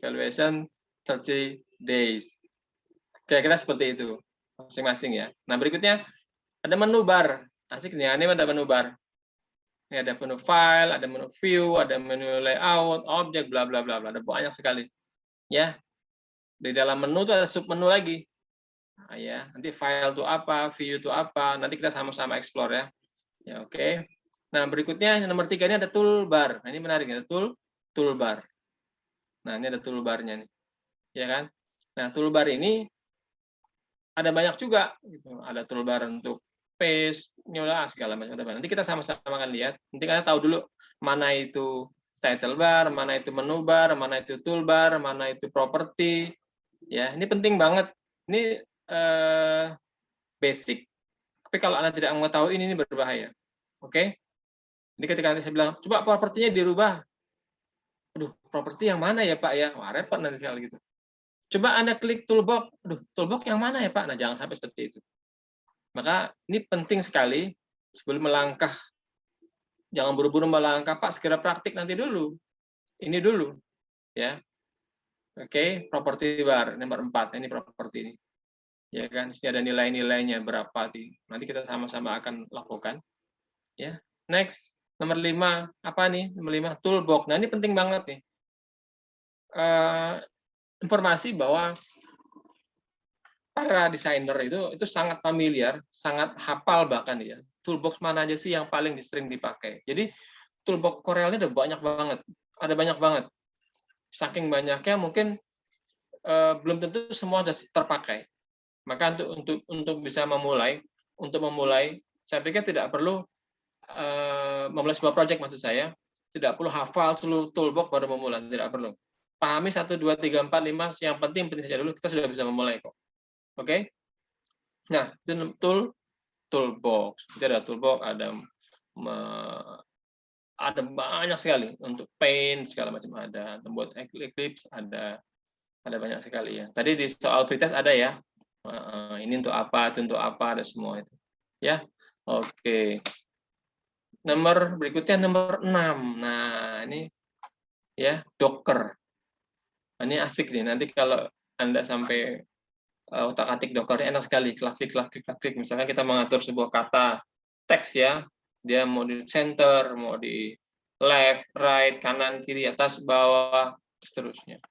Evaluation 30 days. Kira-kira seperti itu, masing-masing ya. Nah, berikutnya ada menu bar. Asik nih, ini ada menu bar. Ini ada menu file, ada menu view, ada menu layout, objek, bla bla bla bla. Ada banyak sekali. Ya. Di dalam menu itu ada sub menu lagi. Nah, ya, nanti file itu apa, view itu apa, nanti kita sama-sama explore ya. Ya, oke. Nah, berikutnya yang nomor 3 ini ada toolbar. Nah, ini menarik, ada toolbar. Nah, ini ada toolbarnya nih. Ya kan? Nah, toolbar ini ada banyak juga gitu. Ada toolbar untuk paste, nyola segala macam. Nanti kita sama-sama akan lihat. Nanti kalian tahu dulu mana itu title bar, mana itu menu bar, mana itu toolbar, mana itu property. Ya, ini penting banget. Ini basic. Tapi kalau Anda tidak mengetahui ini berbahaya. Oke? Jadi ketika nanti saya bilang, coba propertinya dirubah. Aduh, properti yang mana ya Pak ya? Wah, repot nanti sekali gitu. Coba Anda klik toolbox. Aduh, toolbox yang mana ya Pak? Nah, jangan sampai seperti itu. Maka ini penting sekali sebelum melangkah. Jangan buru-buru melangkah, Pak, segera praktik nanti dulu. Ini dulu. Ya. Oke, property bar nomor 4. Ini property ini. Ya kan, di sini ada nilai-nilainya berapa nanti kita sama-sama akan lakukan. Ya. Next, nomor 5. Apa nih? Nomor 5, toolbox. Nah, ini penting banget nih. Informasi bahwa para desainer itu sangat familiar, sangat hafal bahkan ya. Toolbox mana aja sih yang paling sering dipakai. Jadi toolbox Corel-nya ada banyak banget. Ada banyak banget. Saking banyaknya mungkin belum tentu semua sudah terpakai. Maka untuk bisa memulai, saya pikir tidak perlu memulai sebuah project maksud saya, tidak perlu hafal seluruh toolbox baru memulai, tidak perlu. Pahami 1, 2, 3, 4, 5, yang penting saja dulu, kita sudah bisa memulai kok. Oke? Nah, itu toolbox. Itu ada toolbox, ada banyak sekali untuk paint segala macam ada, membuat Eclipse ada banyak sekali ya. Tadi di soal pretest ada ya. Ini untuk apa, itu untuk apa, ada semua itu. Ya. Oke. Nomor berikutnya nomor 6. Nah, ini ya, Docker. Ini asik nih. Nanti kalau Anda sampai otak-atik Docker enak sekali, klik. Misalnya kita mengatur sebuah kata teks ya, dia mau di center, mau di left, right, kanan, kiri, atas, bawah, seterusnya.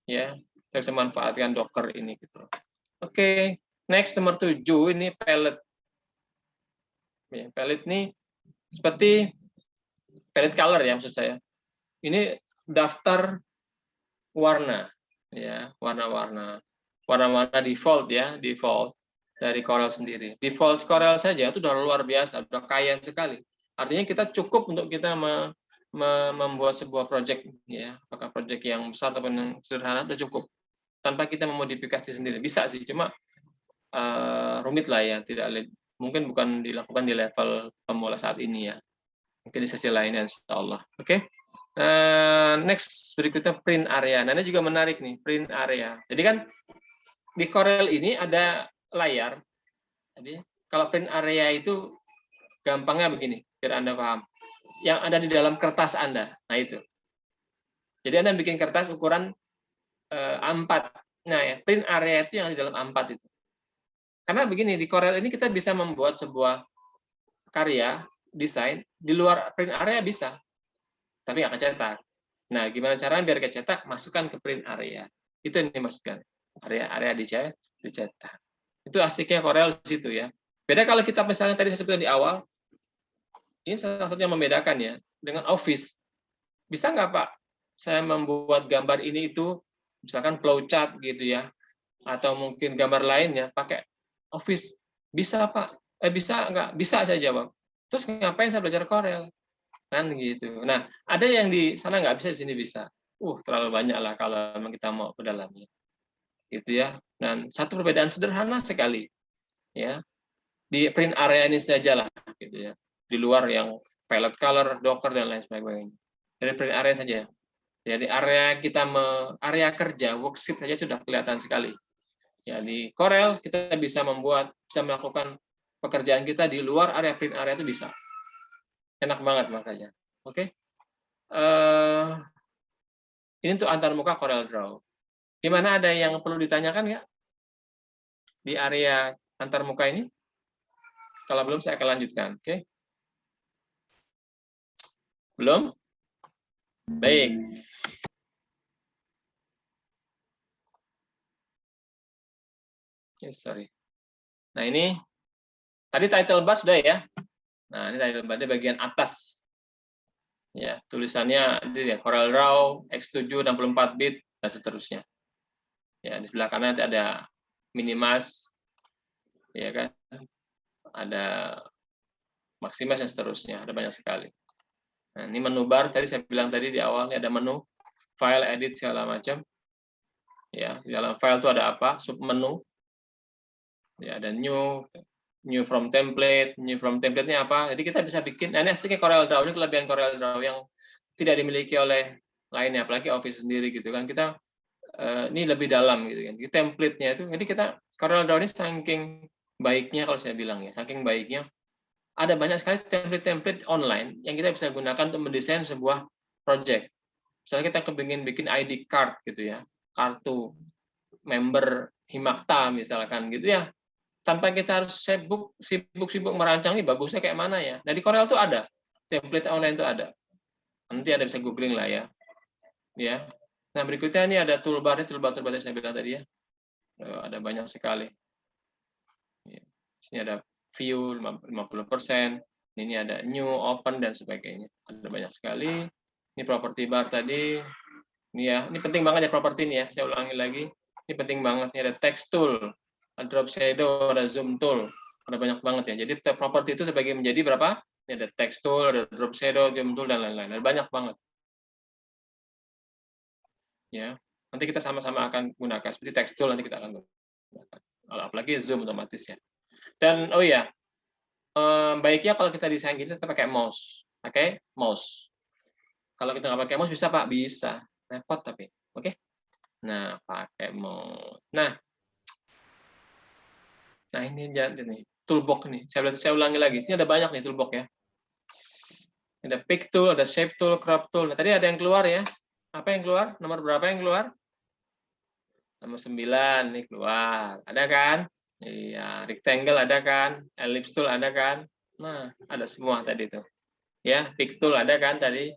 Ya, kita bisa manfaatkan Docker ini gitu. Oke, next nomor 7 ini palette. Ya, palette ini seperti palette color ya maksud saya. Ini daftar warna ya, warna-warna default ya, default dari Corel sendiri. Default Corel saja itu udah luar biasa, udah kaya sekali. Artinya kita cukup untuk kita membuat sebuah project ya, apakah project yang besar ataupun yang sederhana udah cukup. Tanpa kita memodifikasi sendiri. Bisa sih, cuma rumit lah ya, tidak mungkin bukan dilakukan di level pemula saat ini ya. Mungkin di sesi lainnya insya Allah. Oke. Next berikutnya print area. Nah, ini juga menarik nih, print area. Jadi kan di Corel ini ada layar. Jadi kalau print area itu gampangnya begini, biar Anda paham. Yang ada di dalam kertas Anda. Nah, itu. Jadi Anda bikin kertas ukuran A4. Nah, ya, print area itu yang di dalam A4 itu. Karena begini, di Corel ini kita bisa membuat sebuah karya, desain, di luar print area bisa. Tapi nggak kecetak. Nah, gimana caranya biar kecetak? Masukkan ke print area. Itu yang dimaksudkan. Area dicetak. Itu asiknya Corel di situ ya. Beda kalau kita misalnya tadi saya sebutkan di awal, ini salah satu yang membedakan ya, dengan Office. Bisa nggak Pak, saya membuat gambar ini itu, misalkan flowchart gitu ya, atau mungkin gambar lainnya, pakai Office. Bisa Pak? Bisa nggak? Bisa saya jawab. Terus ngapain saya belajar Corel? Kan gitu. Nah, ada yang di sana nggak bisa, di sini bisa. Terlalu banyak lah kalau memang kita mau ke dalamnya. Gitu ya. Dan satu perbedaan sederhana sekali. Ya. Di print area ini saja lah gitu ya. Di luar yang palette color, Docker dan lain sebagainya. Dari print area saja. Jadi area kita area kerja, worksheet saja sudah kelihatan sekali. Ya, di Corel kita bisa melakukan pekerjaan kita di luar area print area itu bisa. Enak banget makanya. Oke. Ini untuk antarmuka Corel Draw. Gimana, ada yang perlu ditanyakan nggak di area antarmuka ini? Kalau belum saya akan lanjutkan. Oke. Belum? Baik. Sorry. Nah, ini tadi title bar sudah ya. Nah, ini title bar di bagian atas. Ya, tulisannya ini ya, Corel Draw, X7 64 bit dan seterusnya. Ya, di sebelah kanan ada minimas, ya kan? Ada maximas dan seterusnya, ada banyak sekali. Nah, ini menu bar tadi saya bilang tadi di awal, ini ada menu, file, edit segala macam. Ya, di dalam file itu ada apa? Submenu. Ya, ada new from template, template-nya apa? Jadi kita bisa bikin. Nah, ini aslinya Corel Draw, ini kelebihan Corel Draw yang tidak dimiliki oleh lainnya, apalagi Office sendiri gitu kan. Kita ini lebih dalam gitu kan. Template-nya itu, jadi kita Corel Draw ini saking baiknya kalau saya bilang ya, saking baiknya ada banyak sekali template-template online yang kita bisa gunakan untuk mendesain sebuah project. Misalnya kita kepingin bikin ID card gitu ya, kartu member Himakta misalkan gitu ya, tanpa kita harus sibuk merancang ini bagusnya kayak mana ya. Nah, di Corel itu ada, template online itu ada. Nanti ada bisa googling lah ya. Ya. Nah, berikutnya ini ada toolbar yang saya bilang tadi ya. Ada banyak sekali. Ya. Sini ada view 50%, ini ada new, open dan sebagainya. Ada banyak sekali. Ini property bar tadi. Ini ya, ini penting banget ya properti ini ya. Saya ulangi lagi. Ini penting banget. Ini ada text tool, ada drop shadow, ada zoom tool. Ada banyak banget ya. Jadi properti itu terbagi menjadi berapa? Ini ada text tool, ada drop shadow, zoom tool dan lain-lain. Ada banyak banget. Ya. Nanti kita sama-sama akan gunakan seperti text tool, nanti kita akan gunakan. Apalagi zoom otomatis ya. Dan oh ya, baiknya kalau kita desain gini kita pakai mouse. Pakai mouse. Kalau kita nggak pakai mouse bisa Pak? Bisa. Repot tapi. Oke. Nah, pakai mouse. Nah ini nih toolbox nih. Saya ulangi lagi. Ini ada banyak nih toolbox ya. Ada pick tool, ada shape tool, crop tool. Nah, tadi ada yang keluar ya. Apa yang keluar? Nomor berapa yang keluar? Nomor 9 nih keluar. Ada kan? Iya, rectangle ada kan? Ellipse tool ada kan? Nah, ada semua tadi itu. Ya, pick tool ada kan tadi?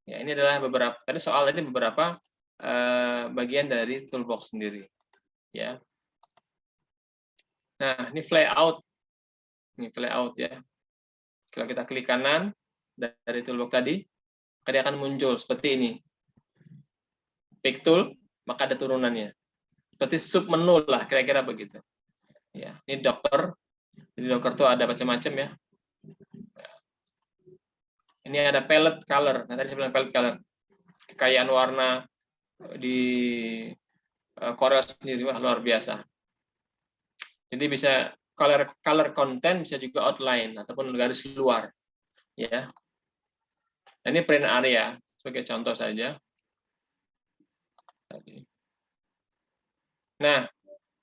Ya, ini adalah beberapa. Tadi soal tadi beberapa bagian dari toolbox sendiri. Ya. Nah, ini flyout. Ini flyout ya. Kalau kita klik kanan dari toolbox tadi, dia akan muncul seperti ini. Pick tool, maka ada turunannya. Seperti submenu lah, kira-kira begitu. Ya, ini Docker. Jadi Docker itu ada macam-macam ya. Ini ada palette color. Nah, tadi saya bilang palette color. Kekayaan warna di Corel sendiri wah luar biasa. Jadi bisa color content, bisa juga outline ataupun garis luar. Ya. Nah, ini print area sebagai contoh saja. Nah,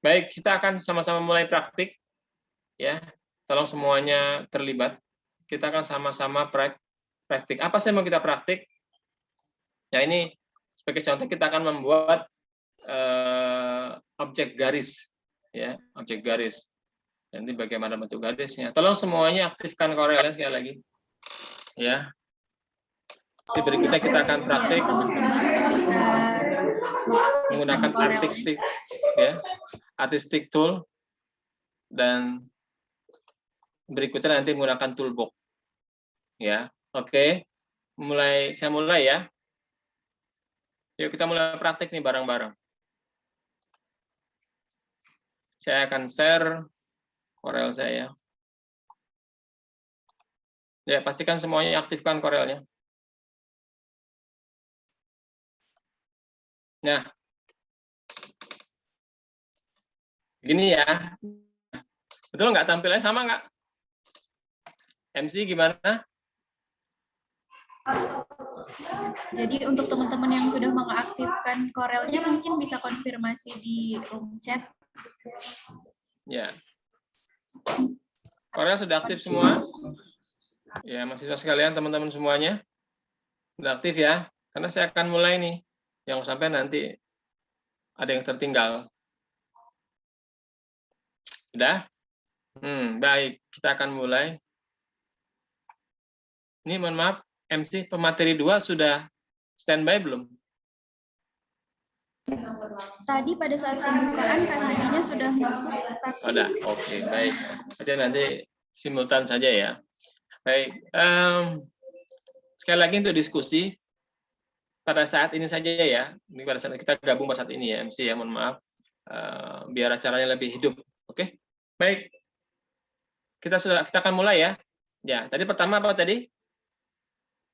baik, kita akan sama-sama mulai praktik. Ya, tolong semuanya terlibat. kita akan sama-sama praktik. Apa sih yang mau kita praktik? Ya ini sebagai contoh kita akan membuat objek garis, ya, objek garis. Nanti bagaimana bentuk garisnya. Tolong semuanya aktifkan Corel sekali lagi, ya. Di berikutnya kita akan praktik menggunakan artistic, ya, artistic tool, dan berikutnya nanti menggunakan toolbox, ya. Oke, saya mulai ya. Yuk kita mulai praktik nih bareng-bareng. Saya akan share Corel saya. Ya, pastikan semuanya aktifkan Corelnya. Nah, begini ya. Betul nggak tampilnya sama nggak? MC gimana? Jadi untuk teman-teman yang sudah mengaktifkan Corelnya mungkin bisa konfirmasi di room chat. Ya. Corel sudah aktif semua? Ya, mahasiswa sekalian, teman-teman semuanya. Sudah aktif ya? Karena saya akan mulai nih. Yang sampai nanti ada yang tertinggal. Sudah? Baik, kita akan mulai. Ini mohon maaf, MC pemateri 2 sudah standby belum? Tadi pada saat pembukaan Kak Nadinya sudah masuk. Sudah, oke, baik. Nanti simultan saja ya. Baik, sekali lagi untuk diskusi, pada saat ini saja ya, ini pada saat kita gabung pada saat ini ya, MC ya, mohon maaf, biar acaranya lebih hidup, oke? Baik, kita akan mulai ya. Ya, tadi pertama apa tadi?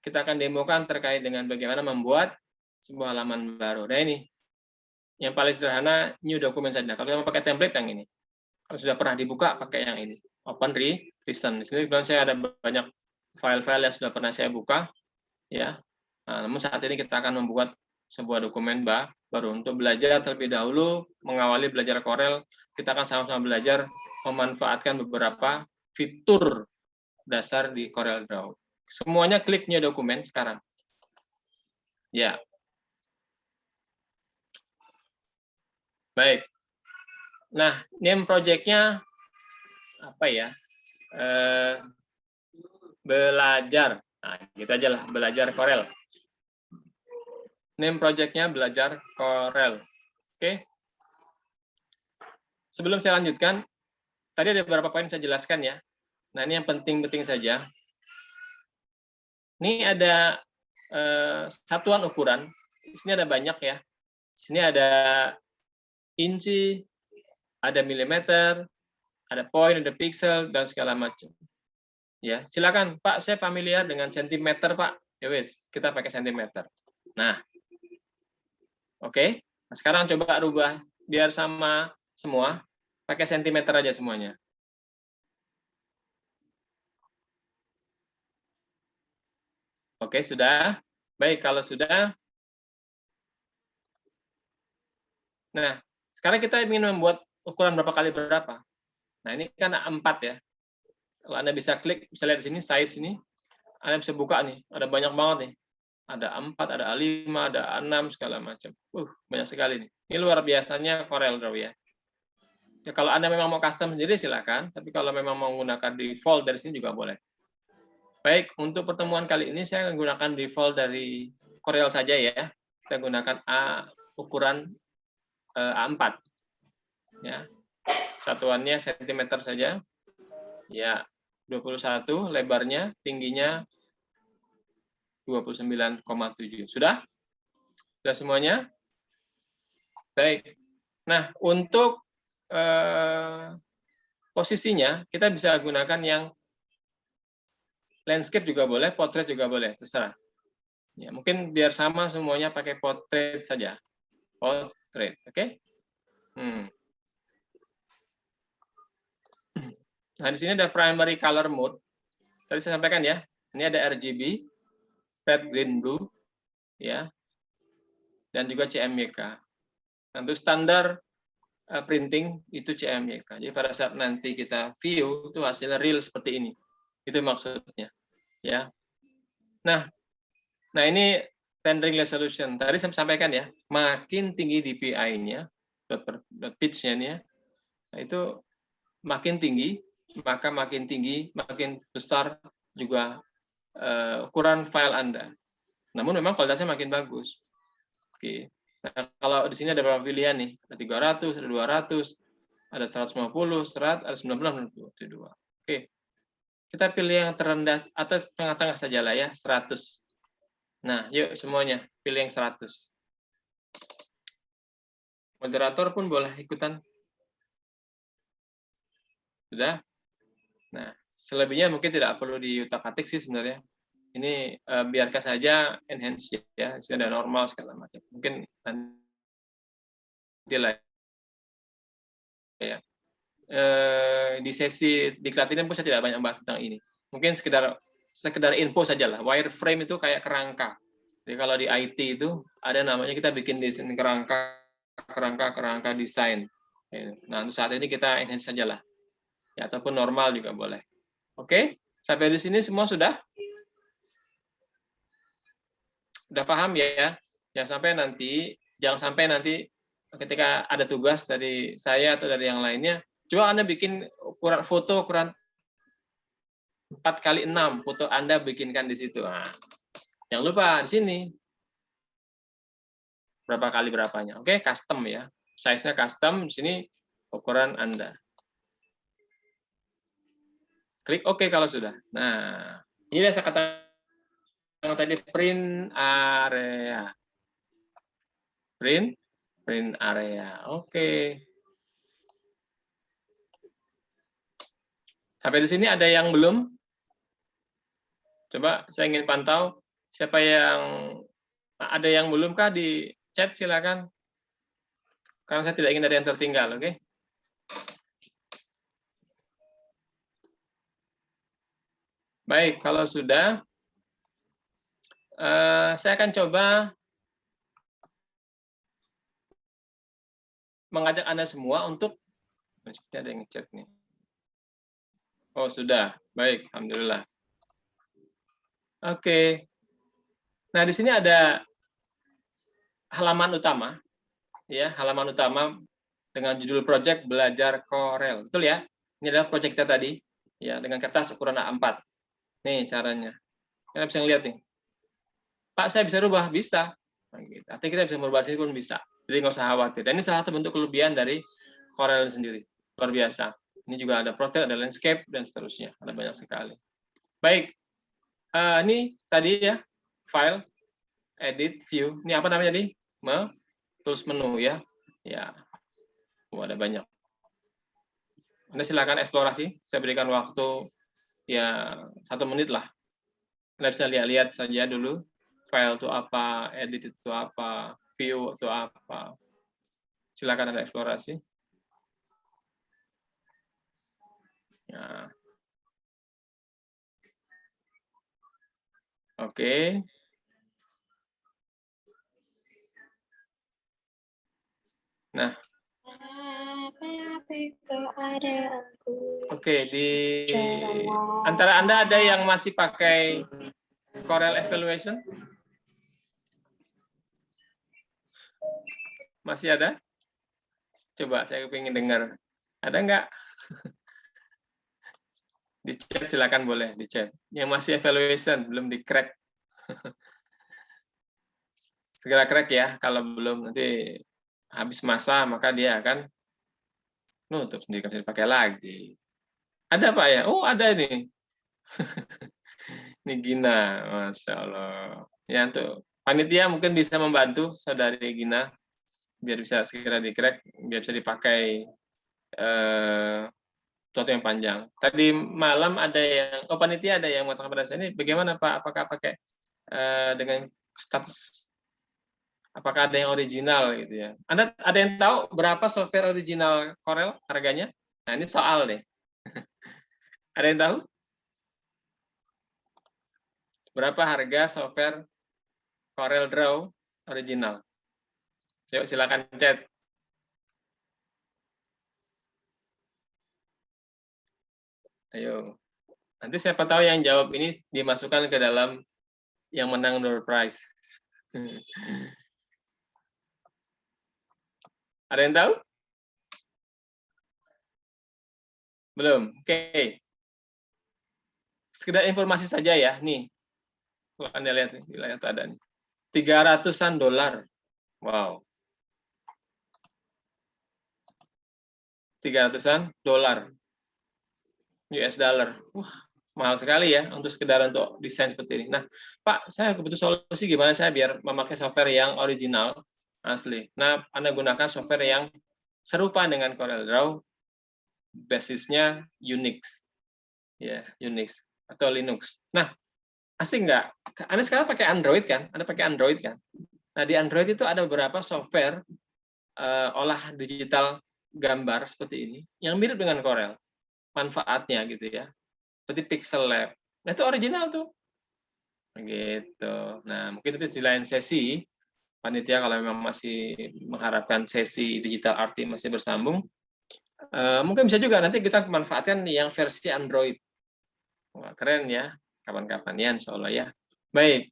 Kita akan demokan terkait dengan bagaimana membuat sebuah halaman baru. Nah ini, yang paling sederhana, new document saja. Kalau kita mau pakai template yang ini, kalau sudah pernah dibuka, pakai yang ini, open recent. Di sini kebetulan saya ada banyak file-file yang sudah pernah saya buka, ya. Nah, namun saat ini kita akan membuat sebuah dokumen baru untuk belajar terlebih dahulu, mengawali belajar Corel. Kita akan sama-sama belajar memanfaatkan beberapa fitur dasar di Corel Draw. Semuanya klik new dokumen sekarang. Ya. Baik. Nah, name project-nya apa ya? Belajar. Nah, gitu aja lah, belajar Corel. Name project-nya belajar Corel. Oke. Sebelum saya lanjutkan, tadi ada beberapa poin saya jelaskan ya. Nah, ini yang penting-penting saja. Ini ada satuan ukuran. Di sini ada banyak ya. Di sini ada inci, ada milimeter, ada poin, ada pixel, dan segala macam. Ya, silakan Pak, saya familiar dengan sentimeter Pak. Ya wes, kita pakai sentimeter. Nah, oke. Nah, sekarang coba rubah biar sama semua, pakai sentimeter aja semuanya. Oke, sudah. Baik, kalau sudah. Nah, sekarang kita ingin membuat ukuran berapa kali berapa. Nah, ini kan 4 ya. Kalau Anda bisa klik, bisa lihat di sini, size ini, Anda bisa buka nih, ada banyak banget nih. Ada 4, ada A5, ada A6, segala macam. Banyak sekali nih. Ini luar biasanya Corel Draw ya. Ya, kalau Anda memang mau custom sendiri silakan, tapi kalau memang mau menggunakan default dari sini juga boleh. Baik, untuk pertemuan kali ini saya menggunakan default dari Corel saja ya. Kita gunakan ukuran A4. Ya. Satuannya sentimeter saja. Ya, 21, lebarnya, tingginya 29,7. Sudah? Sudah semuanya? Baik. Nah, untuk posisinya, kita bisa gunakan yang landscape juga boleh, portrait juga boleh, terserah. Ya, mungkin biar sama semuanya pakai portrait saja. Portrait, oke? Nah, di sini ada primary color mode. Tadi saya sampaikan ya, ini ada RGB, red, green, blue, ya, dan juga CMYK. Untuk standar printing itu CMYK. Jadi pada saat nanti kita view itu hasilnya real seperti ini. Itu maksudnya, ya. Nah ini rendering resolution. Tadi saya sampaikan ya, makin tinggi DPI-nya, dot pitch-nya nih ya, itu makin tinggi, maka makin tinggi, makin besar juga ukuran file Anda. Namun memang kualitasnya makin bagus. Oke. Nah, kalau di sini ada beberapa pilihan nih, ada 300, ada 200, ada 150, 100, ada 90, 92. Oke. Kita pilih yang terendah atau tengah-tengah saja lah ya, 100. Nah, yuk semuanya pilih yang 100. Moderator pun boleh ikutan. Sudah? Nah, selebihnya mungkin tidak perlu diutak-atik sih sebenarnya. Ini biarkan saja enhance ya, sudah ada normal segala macam. Mungkin nanti lah ya. Di sesi diklat ini pun saya tidak banyak bahas tentang ini. Mungkin sekedar info saja lah. Wireframe itu kayak kerangka. Jadi kalau di IT itu ada namanya kita bikin desain kerangka desain. Nah, untuk saat ini kita enhance saja lah. Ya, ataupun normal juga boleh. Oke, sampai di sini semua sudah? Udah paham ya? Jangan sampai nanti ketika ada tugas dari saya atau dari yang lainnya, coba Anda bikin foto ukuran 4x6, foto Anda bikinkan di situ. Nah, jangan lupa di sini berapa kali berapanya. Oke, custom ya. Size-nya custom, di sini ukuran Anda. Klik OK kalau sudah. Nah, ini yang saya katakan tadi, print area. Print area. Oke. Sampai di sini ada yang belum? Coba saya ingin pantau. Siapa yang ada yang belum kah di chat, silakan. Karena saya tidak ingin ada yang tertinggal, oke? Baik, kalau sudah, saya akan coba mengajak Anda semua untuk, ada yang chat nih. Oh, sudah. Baik, alhamdulillah. Oke. Nah, di sini ada halaman utama, ya, halaman utama dengan judul project belajar Corel. Betul ya? Ini adalah project kita tadi, ya, dengan kertas ukuran A4. Nih caranya. Kita bisa lihat nih. Pak, saya bisa rubah? Bisa. Nah, gitu. Artinya kita bisa merubah sini pun bisa. Jadi nggak usah khawatir. Dan ini salah satu bentuk kelebihan dari Corel sendiri. Luar biasa. Ini juga ada portrait, ada landscape, dan seterusnya. Ada banyak sekali. Baik. Ini tadi ya, file, edit, view. Ini apa namanya tadi? Tools menu ya. Ya. Ada banyak. Anda silakan eksplorasi. Saya berikan waktu ya 1 menit lah. Anda bisa lihat-lihat saja dulu. File itu apa, edit itu apa, view itu apa. Silakan Anda eksplorasi. Ya. Oke. Nah. Oke, di antara Anda ada yang masih pakai Corel Evaluation? Masih ada? Coba, saya ingin dengar. Ada nggak? Di chat silakan boleh, di chat. Yang masih evaluation, belum di crack. Segera crack ya, kalau belum nanti habis masa, maka dia akan nutup sendiri, bisa dipakai lagi. Ada Pak ya? Oh, ada ini. Ini Gina, Masya Allah. Ya, untuk panitia mungkin bisa membantu saudari Gina, biar bisa segera di-crack, biar bisa dipakai sesuatu yang panjang. Tadi malam ada yang, panitia ada yang mengatakan pada saya, ini bagaimana Pak? Apakah pakai dengan status, apakah ada yang original gitu ya? Anda ada yang tahu berapa software original Corel harganya? Nah, ini soal deh. Ada yang tahu? Berapa harga software Corel Draw original? Yuk, silakan chat. Ayo. Nanti siapa tahu yang jawab ini dimasukkan ke dalam yang menang door prize. Ada yang tahu? Belum? Oke. Sekedar informasi saja ya. Nih, kalau Anda lihat nih, wilayah itu ada nih. 300-an dolar. Wow. 300-an dolar. US dollar. Wah, mahal sekali ya untuk sekedar untuk desain seperti ini. Nah, Pak, saya butuh solusi gimana saya biar memakai software yang original, asli. Nah, Anda gunakan software yang serupa dengan CorelDRAW, basisnya Unix. Ya, Unix atau Linux. Nah, asing nggak? Anda sekarang pakai Android kan? Anda pakai Android kan? Nah, di Android itu ada beberapa software olah digital gambar seperti ini yang mirip dengan Corel. Manfaatnya gitu ya. Seperti Pixel Lab. Nah, itu original tuh. Gitu. Nah, mungkin itu di lain sesi panitia kalau memang masih mengharapkan sesi digital arti masih bersambung, mungkin bisa juga nanti kita manfaatkan yang versi Android. Wah, keren ya. Kapan-kapan ya, insya Allah ya. Baik.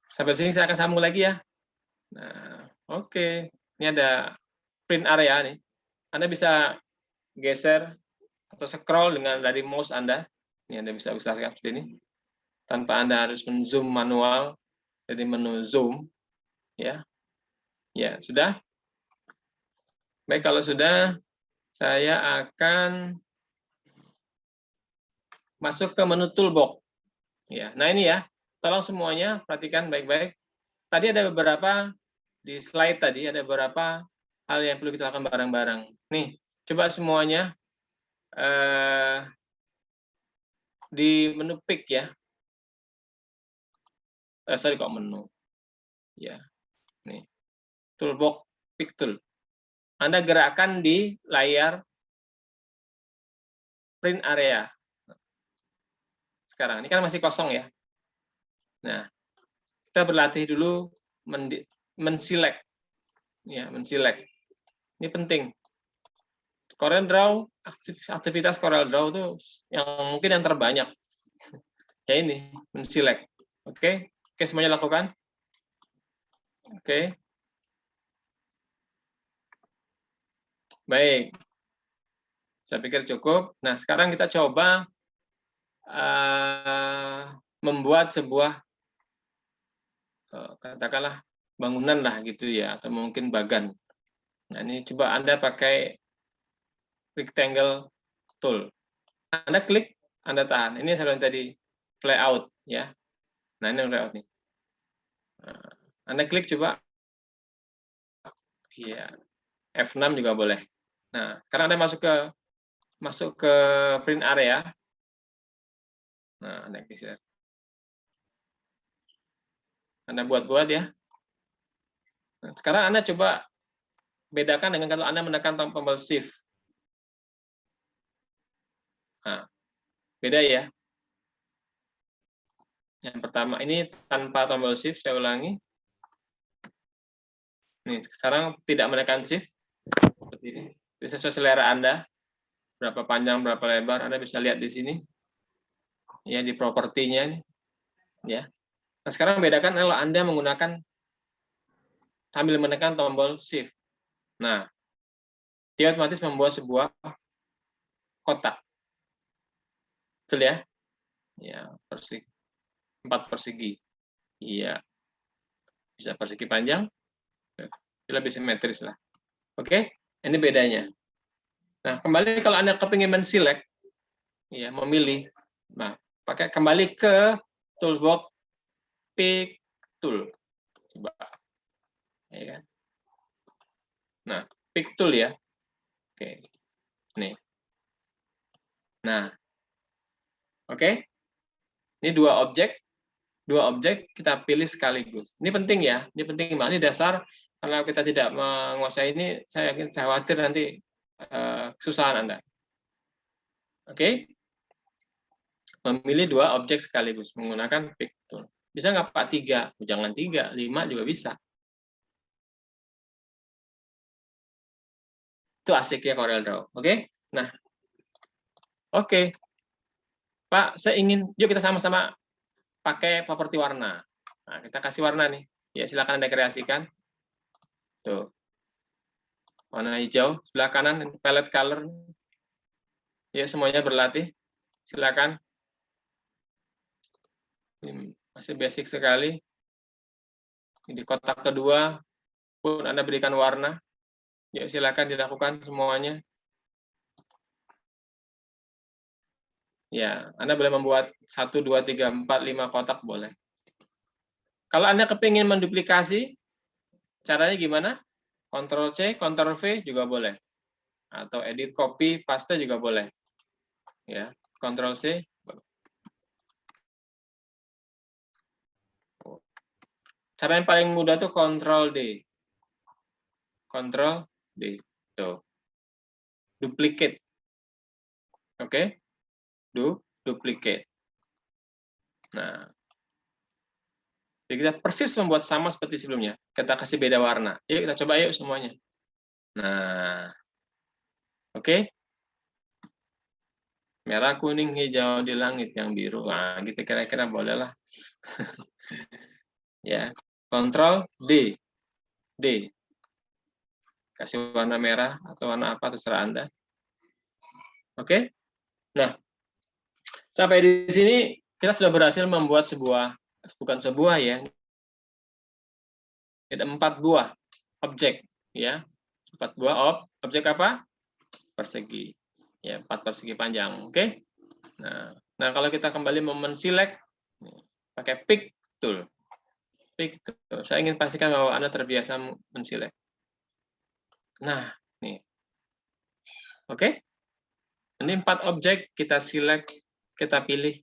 Sampai sini saya akan sambung lagi ya. Nah, oke. Ini ada print area nih. Anda bisa geser atau scroll dengan dari mouse Anda. Ini Anda bisa usahakan seperti ini. Tanpa Anda harus men-zoom manual dari menu zoom. Ya. Ya, sudah? Baik, kalau sudah, saya akan masuk ke menu toolbox. Ya, nah ini ya, tolong semuanya perhatikan baik-baik. Tadi ada beberapa di slide tadi ada beberapa hal yang perlu kita lakukan bareng-bareng. Nih, coba semuanya di menu pick ya. Sorry kok menu. Ya, nih toolbox pick tool. Anda gerakkan di layar print area. Sekarang ini kan masih kosong ya. Nah, kita berlatih dulu men-select. Ya, men-select. Ini penting. CorelDRAW, aktivitas CorelDRAW itu yang mungkin yang terbanyak. Ya ini, men-select. Oke, semuanya lakukan. Oke. Baik. Saya pikir cukup. Nah, sekarang kita coba membuat sebuah katakanlah bangunan lah gitu ya, atau mungkin bagan. Nah, ini coba Anda pakai rectangle tool. Anda klik, Anda tahan. Ini saya bilang tadi layout ya. Nah, ini layout nih. Nah, Anda klik coba. Iya. F6 juga boleh. Nah, sekarang Anda masuk ke print area. Nah, Anda geser. Anda buat-buat ya. Nah, sekarang Anda coba bedakan dengan kalau Anda menekan tombol shift. Nah, beda ya. Yang pertama ini tanpa tombol shift, saya ulangi. Nih, sekarang tidak menekan shift seperti ini. Bisa sesuai selera Anda. Berapa panjang, berapa lebar, Anda bisa lihat di sini. Ya, di propertinya nih. Ya. Nah, sekarang bedakan kalau Anda menggunakan sambil menekan tombol shift. Nah, dia otomatis membuat sebuah kotak. Betul ya? Ya, persegi. 4 persegi. Iya. Bisa persegi panjang, lebih simetris lah. Oke, ini bedanya. Nah, kembali kalau Anda kepingin men-select, ya, memilih, nah, pakai kembali ke toolbox pick tool. Coba. Ya kan? Nah, pick tool ya. Oke. Nih. Nah. Oke. Ini dua objek kita pilih sekaligus. Ini penting ya, ini penting banget. Ini dasar. Kalau kita tidak menguasai ini, saya khawatir nanti kesusahan Anda. Oke. Memilih dua objek sekaligus menggunakan pick tool. Bisa nggak Pak 3? Jangan 3, 5 juga bisa. Itu asiknya CorelDRAW. Oke. Nah, oke. Pak, saya ingin, yuk kita sama-sama pakai properti warna. Nah, kita kasih warna nih. Ya, silakan Anda kreasikan. Tuh. Warna hijau, sebelah kanan palette color. Ya, semuanya berlatih. Silakan. Ini masih basic sekali. Di kotak kedua pun Anda berikan warna. Ya, silakan dilakukan semuanya. Ya, Anda boleh membuat 1, 2, 3, 4, 5 kotak boleh. Kalau Anda kepingin menduplikasi, caranya gimana? Ctrl C, Ctrl V juga boleh. Atau edit copy, paste juga boleh. Ya, Ctrl C. Cara yang paling mudah tuh Ctrl D. Ctrl D. Tuh. Duplicate. Oke. Duplicate. Nah. Jadi kita persis membuat sama seperti sebelumnya. Kita kasih beda warna. Yuk kita coba yuk semuanya. Nah. Oke. Merah, kuning, hijau di langit yang biru. Nah, gitu kira-kira bolehlah. Ya. Ctrl D. D. Kasih warna merah atau warna apa terserah Anda. Oke. Nah, sampai di sini kita sudah berhasil membuat bukan sebuah ya. Ada 4 buah objek ya. 4 buah objek apa? Persegi. Ya, 4 persegi panjang. Oke. Nah, kalau kita kembali men-select pakai pick tool. Pick tool. Saya ingin pastikan bahwa Anda terbiasa men-select. Nah, nih. Oke. Ini 4 objek kita select, kita pilih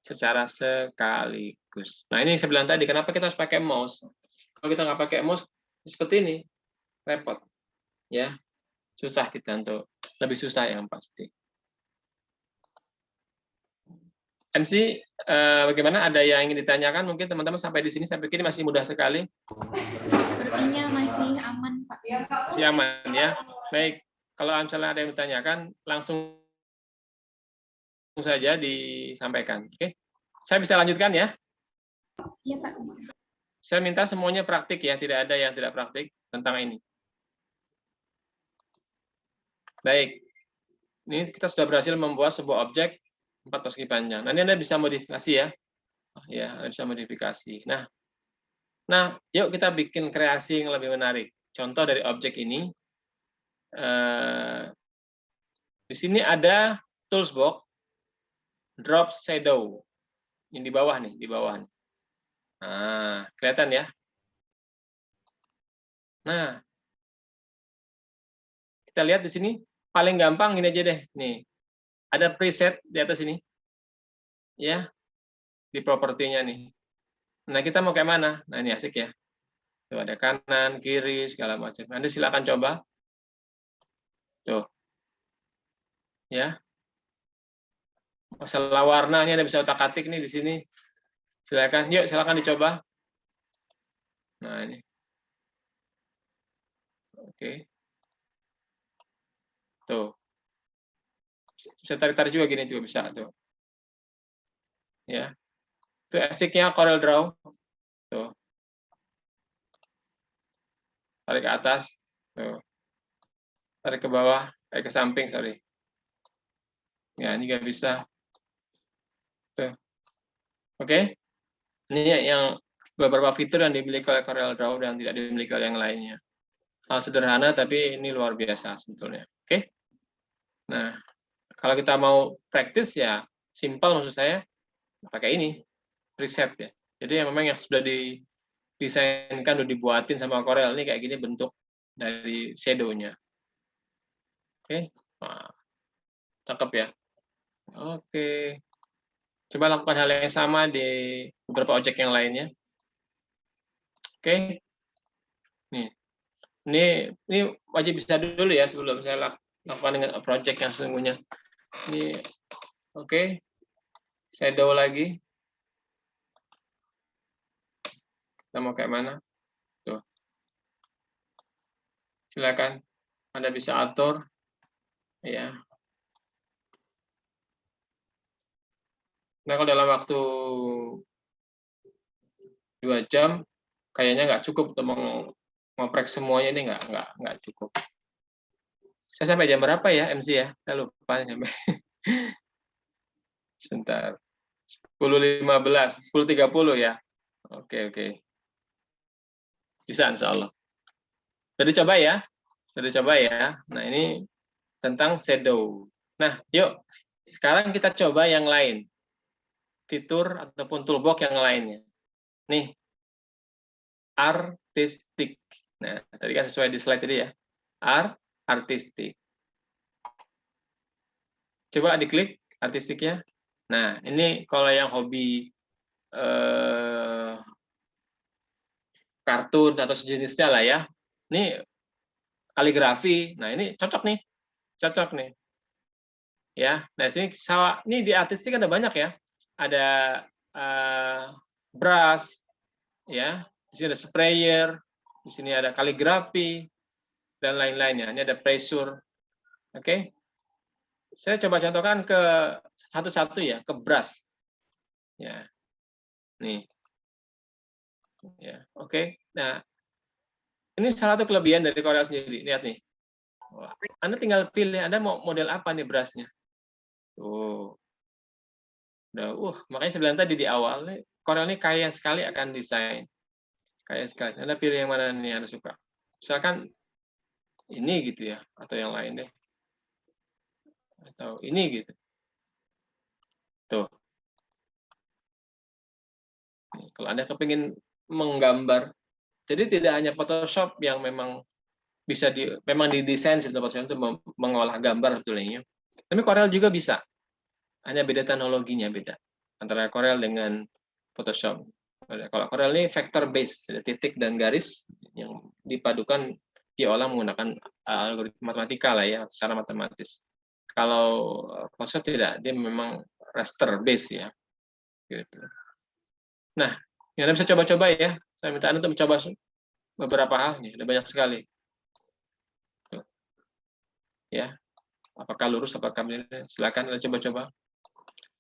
secara sekaligus. Nah, ini saya bilang tadi, kenapa kita harus pakai mouse? Kalau kita nggak pakai mouse, seperti ini, repot. Ya, susah kita untuk, lebih susah yang pasti. MC, bagaimana? Ada yang ingin ditanyakan? Mungkin teman-teman sampai di sini, saya pikir masih mudah sekali. Sepertinya masih aman, Pak. Masih aman, ya. Baik, kalau misalnya ada yang ditanyakan, langsung saja disampaikan. Oke, saya bisa lanjutkan ya? Iya, Pak. Bisa. Saya minta semuanya praktik ya, tidak ada yang tidak praktik tentang ini. Baik, ini kita sudah berhasil membuat sebuah objek 4 persegi panjang. Nanti Anda bisa modifikasi ya. Ya, Anda bisa modifikasi. Nah, yuk kita bikin kreasi yang lebih menarik. Contoh dari objek ini, di sini ada tools box, drop shadow. Ini di bawah nih, di bawah nih. Nah, kelihatan ya. Nah, kita lihat di sini paling gampang ini aja deh. Nih, ada preset di atas ini, ya, di propertinya nih. Nah, kita mau kayak mana? Nah, ini asik ya. Tuh ada kanan, kiri, segala macam. Anda silakan coba. Tuh, ya. Masalah warna ini Anda bisa otak-atik nih di sini. Silakan, yuk silakan dicoba. Nah, ini. Oke. Tuh. Bisa tarik-tarik juga gini juga bisa tuh. Ya. Itu asiknya Corel Draw. Tuh. Tarik ke atas. Tuh. Tarik ke bawah, ke samping, sorry. Ya, ini juga bisa. Tuh. Oke. Ini yang beberapa fitur yang dimiliki oleh Corel Draw dan tidak dimiliki oleh yang lainnya. Hal sederhana tapi ini luar biasa sebetulnya. Oke. Nah, kalau kita mau praktis ya simple maksud saya pakai ini preset ya. Jadi memang yang sudah didesainkan, sudah dibuatin sama Corel ini kayak gini bentuk dari shadow-nya. Oke. Nah, cakep ya. Oke. Coba lakukan hal yang sama di beberapa objek yang lainnya. Oke. Nih. Ini wajib bisa dulu ya sebelum saya lakukan dengan project yang sesungguhnya. Ini oke. Shadow lagi. Kita mau kayak mana? Tuh. Silakan. Anda bisa atur ya. Nah, kalau dalam waktu 2 jam, kayaknya nggak cukup untuk ngoprek semuanya, ini nggak cukup. Saya sampai jam berapa ya, MC ya? Saya lupa sampai. Sebentar. 10.15, 10.30 ya. Oke. Bisa, insya Allah. Sudah dicoba ya? Sudah dicoba ya? Nah, ini tentang shadow. Nah, yuk. Sekarang kita coba yang lain. Fitur ataupun toolbox yang lainnya. Nih. Artistik. Nah, tadi kan sesuai di slide tadi ya. Artistik. Coba diklik artistiknya. Nah, ini kalau yang hobi kartun atau sejenisnya lah ya. Ini kaligrafi. Nah, ini cocok nih. Ya, nah ini di artistik ada banyak ya. Ada brush, ya. Di sini ada sprayer, di sini ada kaligrafi dan lain-lainnya. Ini ada pressure. Oke. Saya coba contohkan ke satu-satu ya, ke brush. Ya. Nih. Ya, oke. Nah, ini salah satu kelebihan dari Corel sendiri. Lihat nih. Anda tinggal pilih Anda mau model apa nih brushnya. Tuh. Udah, makanya saya bilang tadi di awal nih, Corel ini kaya sekali akan desain. Kaya sekali. Anda pilih yang mana nih Anda suka. Misalkan ini gitu ya, atau yang lain deh. Atau ini gitu. Tuh. Nih, kalau Anda kepingin menggambar, jadi tidak hanya Photoshop yang memang bisa memang didesain sebetulnya untuk mengolah gambar sebetulnya. Tapi Corel juga bisa. Hanya beda teknologinya beda antara Corel dengan Photoshop. Kalau Corel ini vector based, ada titik dan garis yang dipadukan diolah menggunakan algoritma matematika lah ya, secara matematis. Kalau Photoshop tidak, dia memang raster based ya. Gitu. Nah, yang Anda bisa coba-coba ya. Saya minta Anda untuk mencoba beberapa hal nih, ada banyak sekali. Tuh. Ya, apakah lurus, apakah begini? Silakan Anda coba-coba.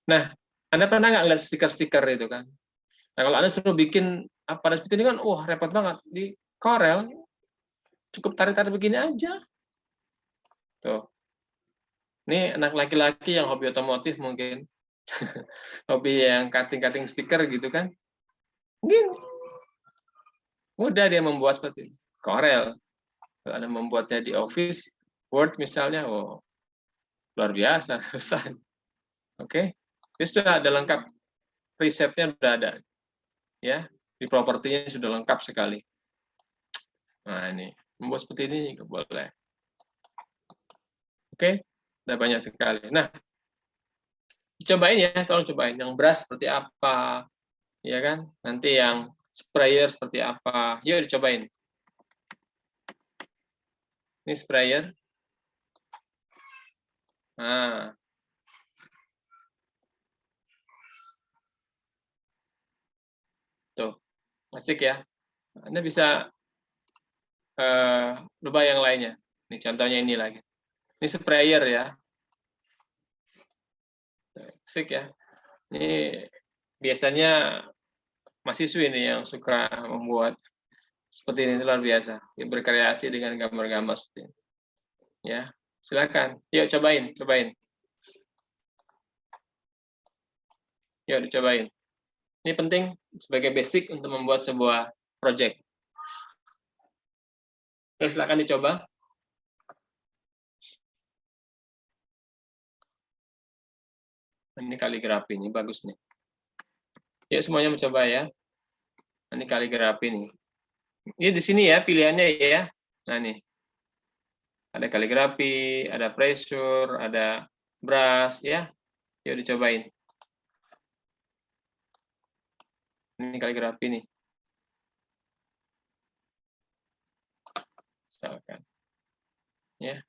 Nah, Anda pernah nggak lihat stiker-stiker itu kan? Nah, kalau Anda suruh bikin apa seperti ini kan, wah repot banget. Di Corel cukup tarik-tarik begini aja. Tuh. Ini anak laki-laki yang hobi otomotif mungkin. Hobi yang cutting-cutting stiker gitu kan. Mungkin mudah dia membuat seperti ini. Corel. Kalau Anda membuatnya di Office, Word misalnya, oh luar biasa, susah. Oke. Ini sudah ada lengkap. Presetnya sudah ada. Ya, di propertinya sudah lengkap sekali. Nah, ini membuat seperti ini juga boleh. Oke, ada banyak sekali. Nah, cobain ya, tolong cobain yang brush seperti apa, ya kan? Nanti yang sprayer seperti apa. Yuk dicobain. Ini sprayer. Nah, tuh, asik ya. Anda bisa coba yang lainnya. Ini contohnya ini lagi. Ini sprayer ya. Asik ya. Ini biasanya mahasiswi ini yang suka membuat seperti ini, luar biasa. Berkreasi dengan gambar-gambar seperti ini. Ya, silakan. Yuk cobain. Yuk dicobain. Ini penting sebagai basic untuk membuat sebuah project. Terus silakan dicoba. Ini kaligrafi ini bagus nih. Yuk semuanya mencoba ya. Ini kaligrafi nih. Ini di sini ya pilihannya ya. Nah nih. Ada kaligrafi, ada pressure, ada brush ya. Yuk dicobain. Ini kaligrafi nih. Misalkan. Ya.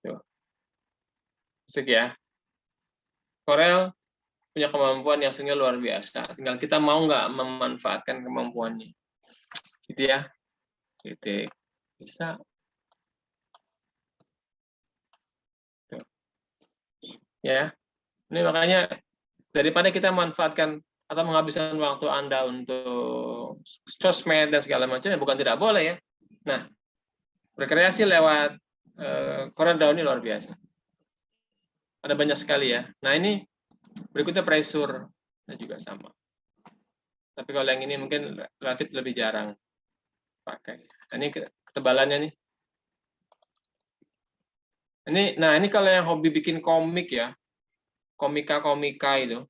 Tuh. Asik ya. Corel punya kemampuan yang sehingga luar biasa. Tinggal kita mau nggak memanfaatkan kemampuannya. Gitu ya. Titik. Bisa. Tuh. Ya, ini makanya daripada kita manfaatkan atau menghabiskan waktu Anda untuk sosmed dan segala macam, ya bukan tidak boleh ya. Nah, berkreasi lewat CorelDRAW ini luar biasa. Ada banyak sekali ya. Nah, ini berikutnya pressure juga sama. Tapi kalau yang ini mungkin relatif lebih jarang pakai. Nah, ini ketebalannya nih. Nah ini kalau yang hobi bikin komik ya, komika itu,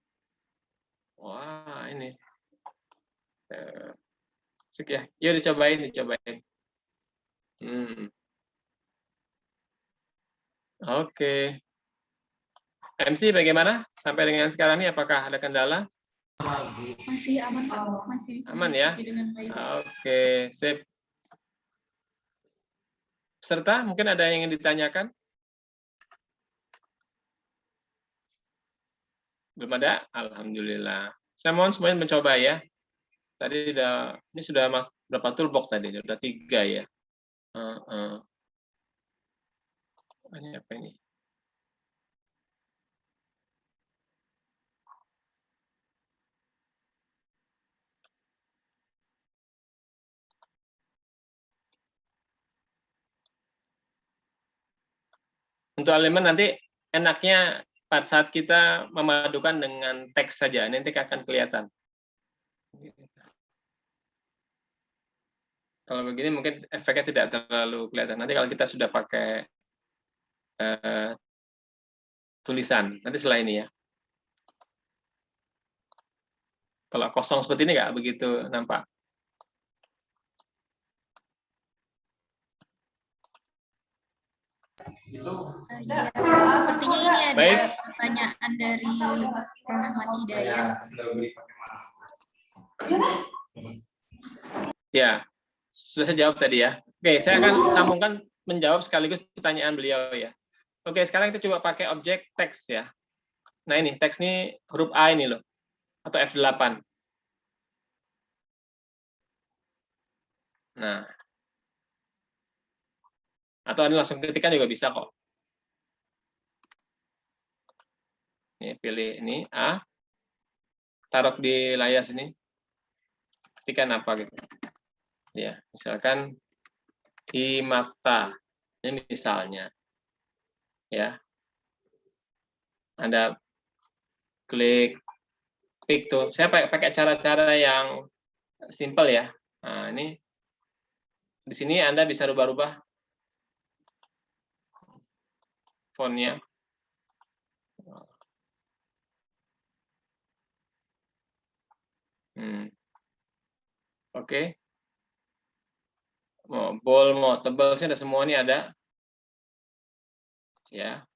wah ini, ya, yuk dicobain. Oke. MC bagaimana sampai dengan sekarang ini? Apakah ada kendala? Masih aman Pak, masih bisa aman ya. dengan baik. Oke, sip. Peserta mungkin ada yang ingin ditanyakan? Belum ada? Alhamdulillah. Saya mohon semuanya mencoba ya. Tadi ini sudah berapa toolbox tadi? Sudah 3 ya. Ini apa ini? Untuk elemen nanti enaknya pada saat kita memadukan dengan teks saja, nanti akan kelihatan. Kalau begini mungkin efeknya tidak terlalu kelihatan. Nanti kalau kita sudah pakai tulisan, nanti setelah ini ya. Kalau kosong seperti ini nggak begitu nampak. Ya, sepertinya ini ada Baik. pertanyaan dari Rahmat Hidayat. Ya, sudah saya jawab tadi ya. Oke, saya akan sambungkan menjawab sekaligus pertanyaan beliau ya. Oke, sekarang kita coba pakai objek teks ya. Nah ini, teks ini huruf A ini loh, atau F8. Nah, atau Anda langsung ketikkan juga bisa kok. Ini pilih ini A, taruh di layar sini, ketikkan apa gitu. Ya, misalkan Himakta, ini misalnya, ya. Anda klik tuh. Saya pakai cara-cara yang simple ya. Nah, ini di sini Anda bisa rubah-rubah fontnya. Oke. Mau bold, mau tebal, sih ada semua ini ada. Ya.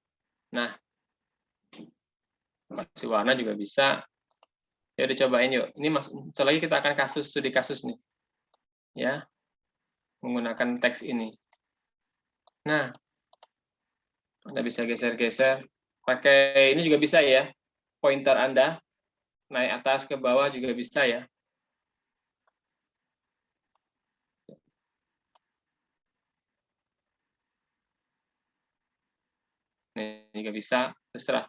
Nah, kasih warna juga bisa. Ya udah cobain yuk. Ini setelah lagi kita akan studi kasus nih. Ya. Menggunakan teks ini. Nah, Anda bisa geser-geser. Pakai ini juga bisa ya. Pointer Anda naik atas ke bawah juga bisa ya. Ini juga bisa, terserah.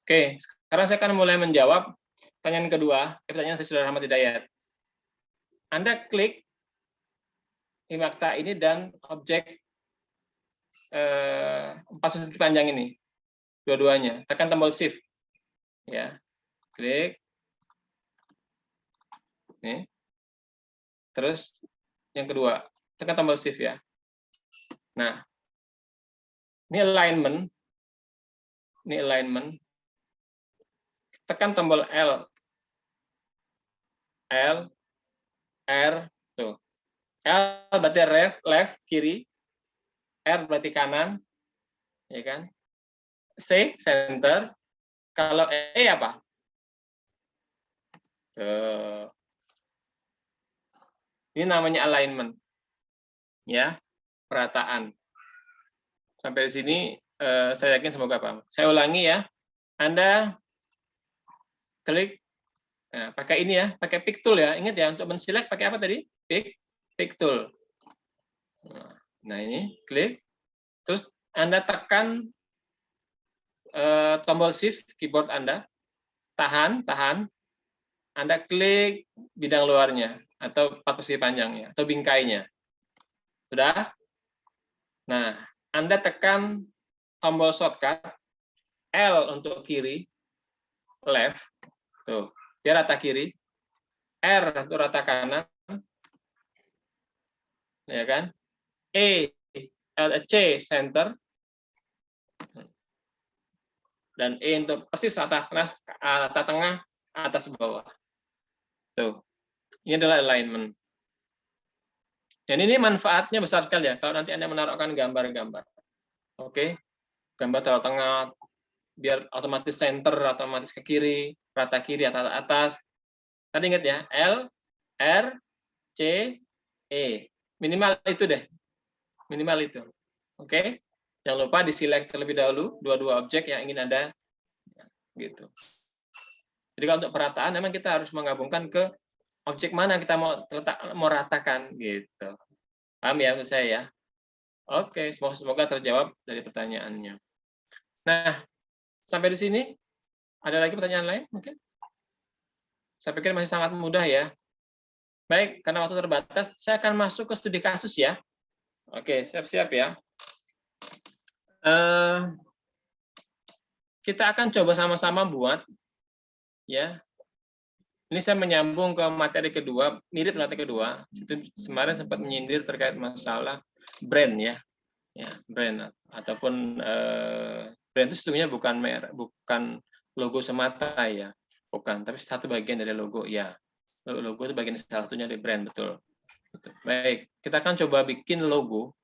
Oke, sekarang saya akan mulai menjawab pertanyaan kedua. Pertanyaan saya sudah Rahmat Hidayat. Anda klik Himakta ini dan objek 4 titik panjang ini, dua-duanya. Tekan tombol Shift, ya. Klik. Nih. Terus yang kedua, tekan tombol Shift ya. Nah, ini alignment. Ini alignment. Tekan tombol L. L, R, tuh. L berarti left, kiri. R berarti kanan, ya kan? C, center. Kalau E apa? Tuh. Ini namanya alignment. Ya. perataan. Sampai di sini saya yakin semoga paham. Saya ulangi ya. Anda klik pakai ini ya, pakai pick tool ya. Ingat ya, untuk menselect pakai apa tadi? Pick tool. Nah, ini klik. Terus Anda tekan tombol shift keyboard Anda. Tahan. Anda klik bidang luarnya atau persegi panjangnya atau bingkainya. Sudah? Nah, Anda tekan tombol shortcut L untuk kiri, left, tuh, dia rata kiri, R untuk rata kanan, ya kan? C center, dan E untuk persis rata tengah, atas bawah. Tuh, ini adalah alignment. Dan ini manfaatnya besar sekali ya, kalau nanti Anda menaruhkan gambar-gambar. Oke, gambar taruh tengah, biar otomatis center, otomatis ke kiri, rata kiri, atas. Tadi ingat ya, L, R, C, E. Minimal itu deh. Minimal itu. Oke? Jangan lupa di-select terlebih dahulu dua-dua objek yang ingin Anda gitu. Jadi kalau untuk perataan memang kita harus menggabungkan ke objek mana kita mau ratakan gitu. Paham ya menurut saya ya? Oke, semoga terjawab dari pertanyaannya. Nah, sampai di sini ada lagi pertanyaan lain mungkin? Saya pikir masih sangat mudah ya. Baik, karena waktu terbatas, saya akan masuk ke studi kasus ya. Oke, siap-siap ya. Kita akan coba sama-sama buat ya. Ini saya menyambung ke materi kedua, mirip materi kedua. Itu kemarin sempat menyindir terkait masalah brand ya. Ya, brand ataupun brand itu sebetulnya bukan merek, bukan logo semata ya. Bukan, tapi satu bagian dari logo ya. Logo itu bagian salah satunya dari brand, betul. Baik, kita akan coba bikin logo.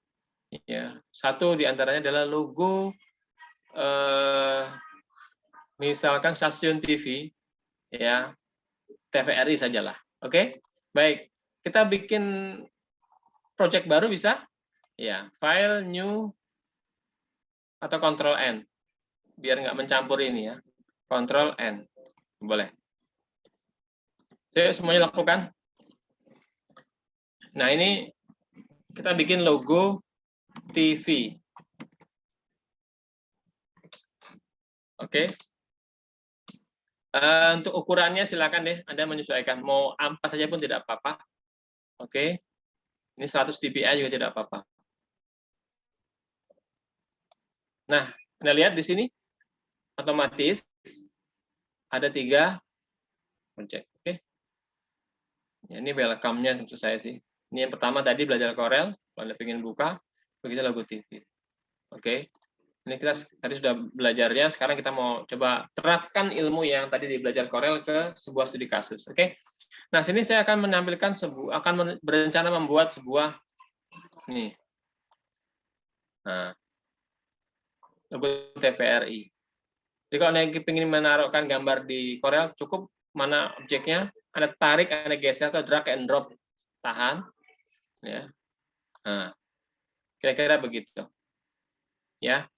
Ya, satu diantaranya adalah logo, misalkan stasiun TV, ya, TVRI sajalah. Oke, baik. Kita bikin project baru bisa? Ya, file new atau Ctrl N, biar nggak mencampur ini ya. Ctrl N, boleh. Saya semuanya lakukan. Nah, ini kita bikin logo TV. Oke. Untuk ukurannya silakan deh Anda menyesuaikan. Mau A4 saja pun tidak apa-apa. Oke. Ini 100 dpi juga tidak apa-apa. Nah, Anda lihat di sini otomatis ada 3 project. Oke. Ya, ini welcome-nya maksud saya sih. Ini yang pertama tadi belajar Corel, kalau Anda ingin buka, begitu logo TV. Oke. Ini kita tadi sudah belajarnya, sekarang kita mau coba terapkan ilmu yang tadi di belajar Corel ke sebuah studi kasus. Oke. Nah, sini saya akan menampilkan berencana membuat sebuah nih. Nah, logo TVRI. Jadi kalau Anda ingin menaruhkan gambar di Corel, cukup mana objeknya, Anda tarik, Anda geser atau drag and drop, tahan, ya. Nah, kira-kira begitu, ya.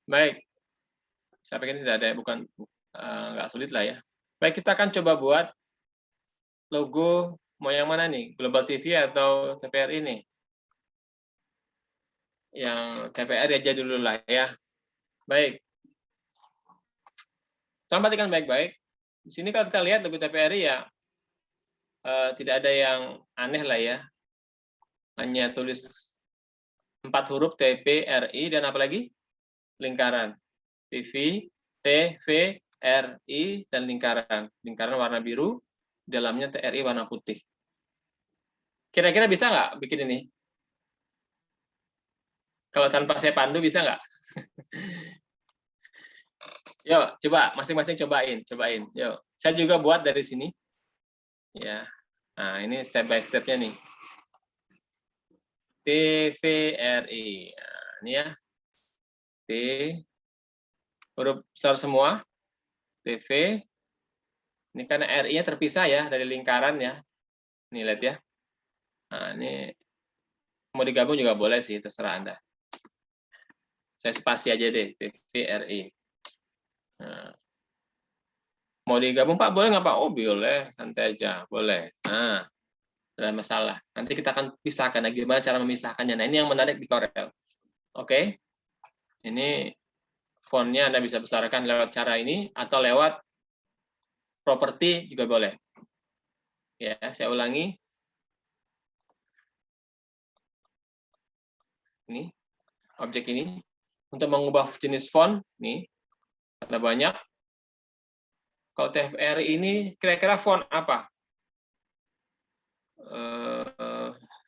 Baik, saya pikir tidak ada, bukan nggak sulit lah ya. Baik, kita akan coba buat logo mau yang mana nih, Global TV atau TVRI ini? Yang TVRI aja dulu lah ya. Baik. Tolong perhatikan baik-baik. Di sini kalau kita lihat logo TVRI ya tidak ada yang aneh lah ya. Hanya tulis 4 huruf TVRI dan apa lagi? Lingkaran. TV, TVRI dan lingkaran. Lingkaran warna biru, dalamnya TRI warna putih. Kira-kira bisa nggak bikin ini? Kalau tanpa saya pandu bisa nggak? Yuk, coba masing-masing cobain. Yuk, saya juga buat dari sini. Ya, nah ini step by stepnya nih. TVRI, nah, ini ya. T, huruf besar semua. TV. Ini karena RI-nya terpisah ya dari lingkaran ya. Ini lihat ya. Nah, ini Mau digabung juga boleh sih, terserah Anda. Saya spasi aja deh, TVRI. Nah, mau digabung Pak, boleh nggak Pak? Oh boleh, santai aja, boleh. Nah, ada masalah. Nanti kita akan pisahkan, gimana cara memisahkannya. Nah, ini yang menarik di Corel. Oke, ini fontnya Anda bisa besarkan lewat cara ini, atau lewat properti juga boleh. Ya, saya ulangi. Ini, objek ini. Untuk mengubah jenis font, nih, ada banyak. Kalau TVRI ini, kira-kira font apa?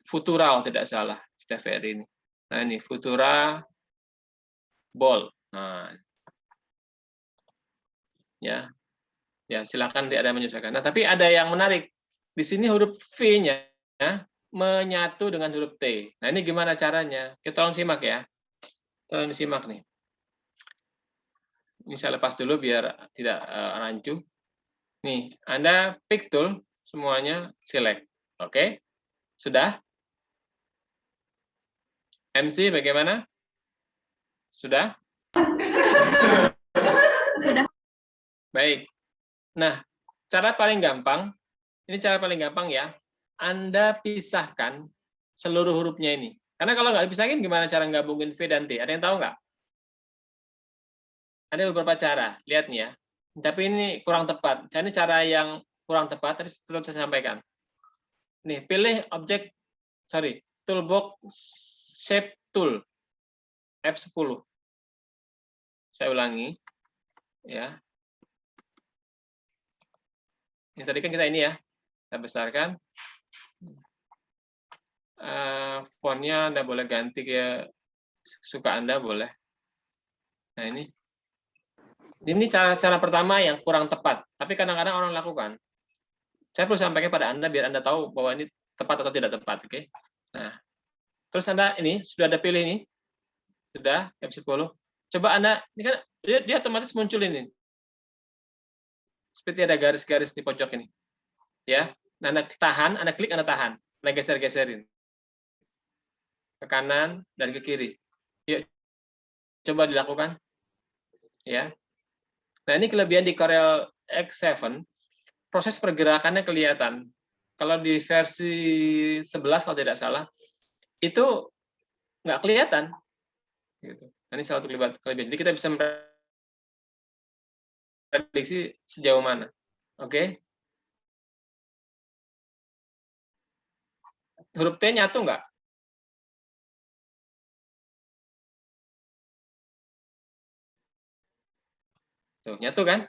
Futura, tidak salah, TVRI ini. Nah, ini, Futura Bold. Nah, ya, silakan tidak ada menyesuaikan. Nah, tapi ada yang menarik. Di sini huruf V-nya ya, menyatu dengan huruf T. Nah, ini gimana caranya? Kita tolong simak ya. Tolong disimak nih. Ini saya lepas dulu biar tidak rancu. Nih, Anda pick tool, semuanya select. Oke? Sudah? MC bagaimana? Sudah? Sudah. Baik. Nah, cara paling gampang, ini cara paling gampang ya, Anda pisahkan seluruh hurufnya ini. Karena kalau nggak dipisahin, gimana cara gabungin V dan T? Ada yang tahu nggak? Ada beberapa cara, lihat nih ya. Tapi ini kurang tepat. Ini cara yang kurang tepat, tadi tetap saya sampaikan. Nih, pilih objek, toolbox shape tool, F10. Saya ulangi, ya. Ini tadi kan kita ini ya, kita besarkan. Fontnya Anda boleh ganti ke suka Anda, boleh. Nah ini cara pertama yang kurang tepat, tapi kadang-kadang orang lakukan. Saya perlu sampaikan pada Anda biar Anda tahu bahwa ini tepat atau tidak tepat, oke? Nah, terus Anda ini sudah ada pilih ini, sudah F10. Coba Anda, ini kan dia otomatis muncul ini. Seperti ada garis-garis di pojok ini. Ya, nah, Anda tahan, Anda klik, Anda tahan. Anda geser-geserin. Ke kanan dan ke kiri. Yuk, coba dilakukan. Ya. Nah, ini kelebihan di Corel X7, proses pergerakannya kelihatan. Kalau di versi 11 kalau tidak salah, itu nggak kelihatan. Gitu. Nah, ini salah satu kelebihan. Jadi kita bisa memprediksi sejauh mana. Oke? Huruf T nyatu nggak? Tuh, nyatu kan?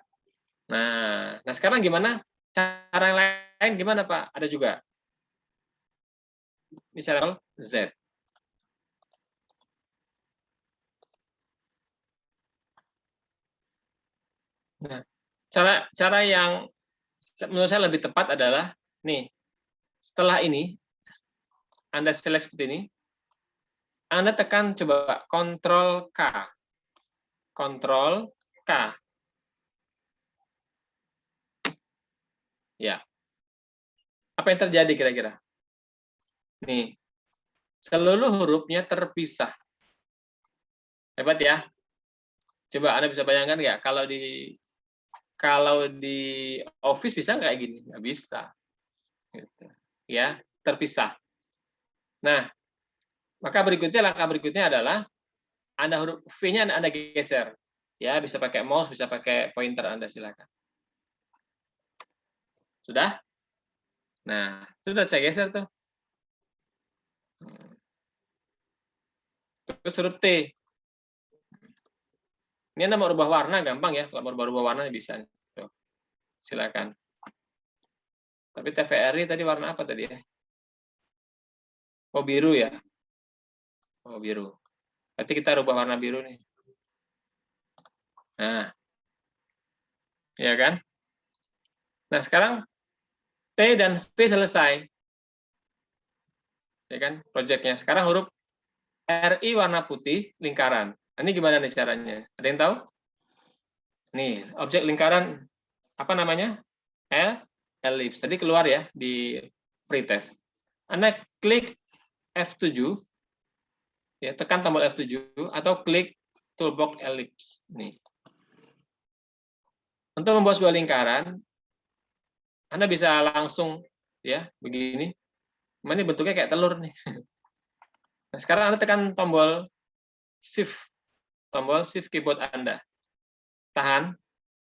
Nah, sekarang gimana? Cara yang lain gimana, Pak? Ada juga. Ini cara Z. Nah, cara yang menurut saya lebih tepat adalah nih. Setelah ini Anda select seperti ini. Anda tekan coba Ctrl K. Ctrl K. Ya. Apa yang terjadi kira-kira? Nih. Seluruh hurufnya terpisah. Hebat ya? Coba Anda bisa bayangkan nggak kalau di Office bisa nggak kayak gini? Nggak bisa. Gitu. Ya, terpisah. Nah, maka langkah berikutnya adalah Anda huruf V-nya Anda geser. Ya, bisa pakai mouse, bisa pakai pointer Anda silakan. Sudah? Nah, sudah saya geser tuh. Terus huruf T. Ini Anda mau rubah warna gampang ya. Kalau mau rubah warna bisa. Tuh. Silakan. Tapi TVRI tadi warna apa tadi ya? Oh, biru ya. Oh, biru. Berarti kita rubah warna biru nih. Nah. Ya kan? Nah, sekarang T dan V selesai. Ya kan? Proyeknya. Sekarang huruf RI warna putih, lingkaran. Ini gimana nih caranya? Ada yang tahu? Nih, objek lingkaran apa namanya? Ellipse. Tadi keluar ya di pretest. Anda klik F7, ya tekan tombol F7 atau klik toolbox ellipse. Nih. Untuk membuat sebuah lingkaran, Anda bisa langsung ya begini. Ini bentuknya kayak telur nih. Nah, sekarang Anda tekan tombol Shift keyboard Anda. Tahan.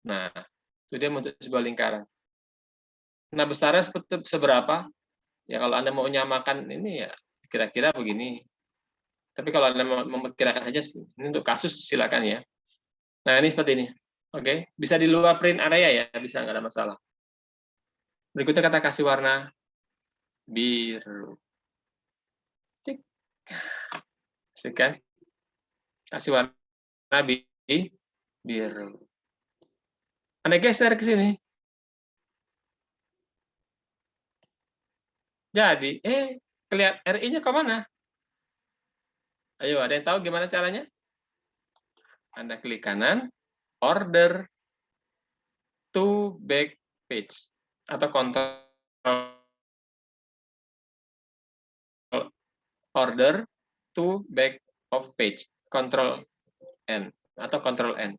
Nah, itu dia membentuk sebuah lingkaran. Nah, besarnya seberapa? Ya kalau Anda mau menyamakan ini ya kira-kira begini. Tapi kalau Anda mau memperkirakan saja, ini untuk kasus silakan ya. Nah, ini seperti ini. Oke, bisa di luar print area ya, bisa nggak ada masalah. Berikutnya kita kasih warna biru. Cik. Asik kan? Kasih warna biru. Anda geser ke sini. Jadi, kelihatan RI-nya ke mana? Ayo, ada yang tahu gimana caranya? Anda klik kanan, order to back page atau control order to back of page, control N atau control N.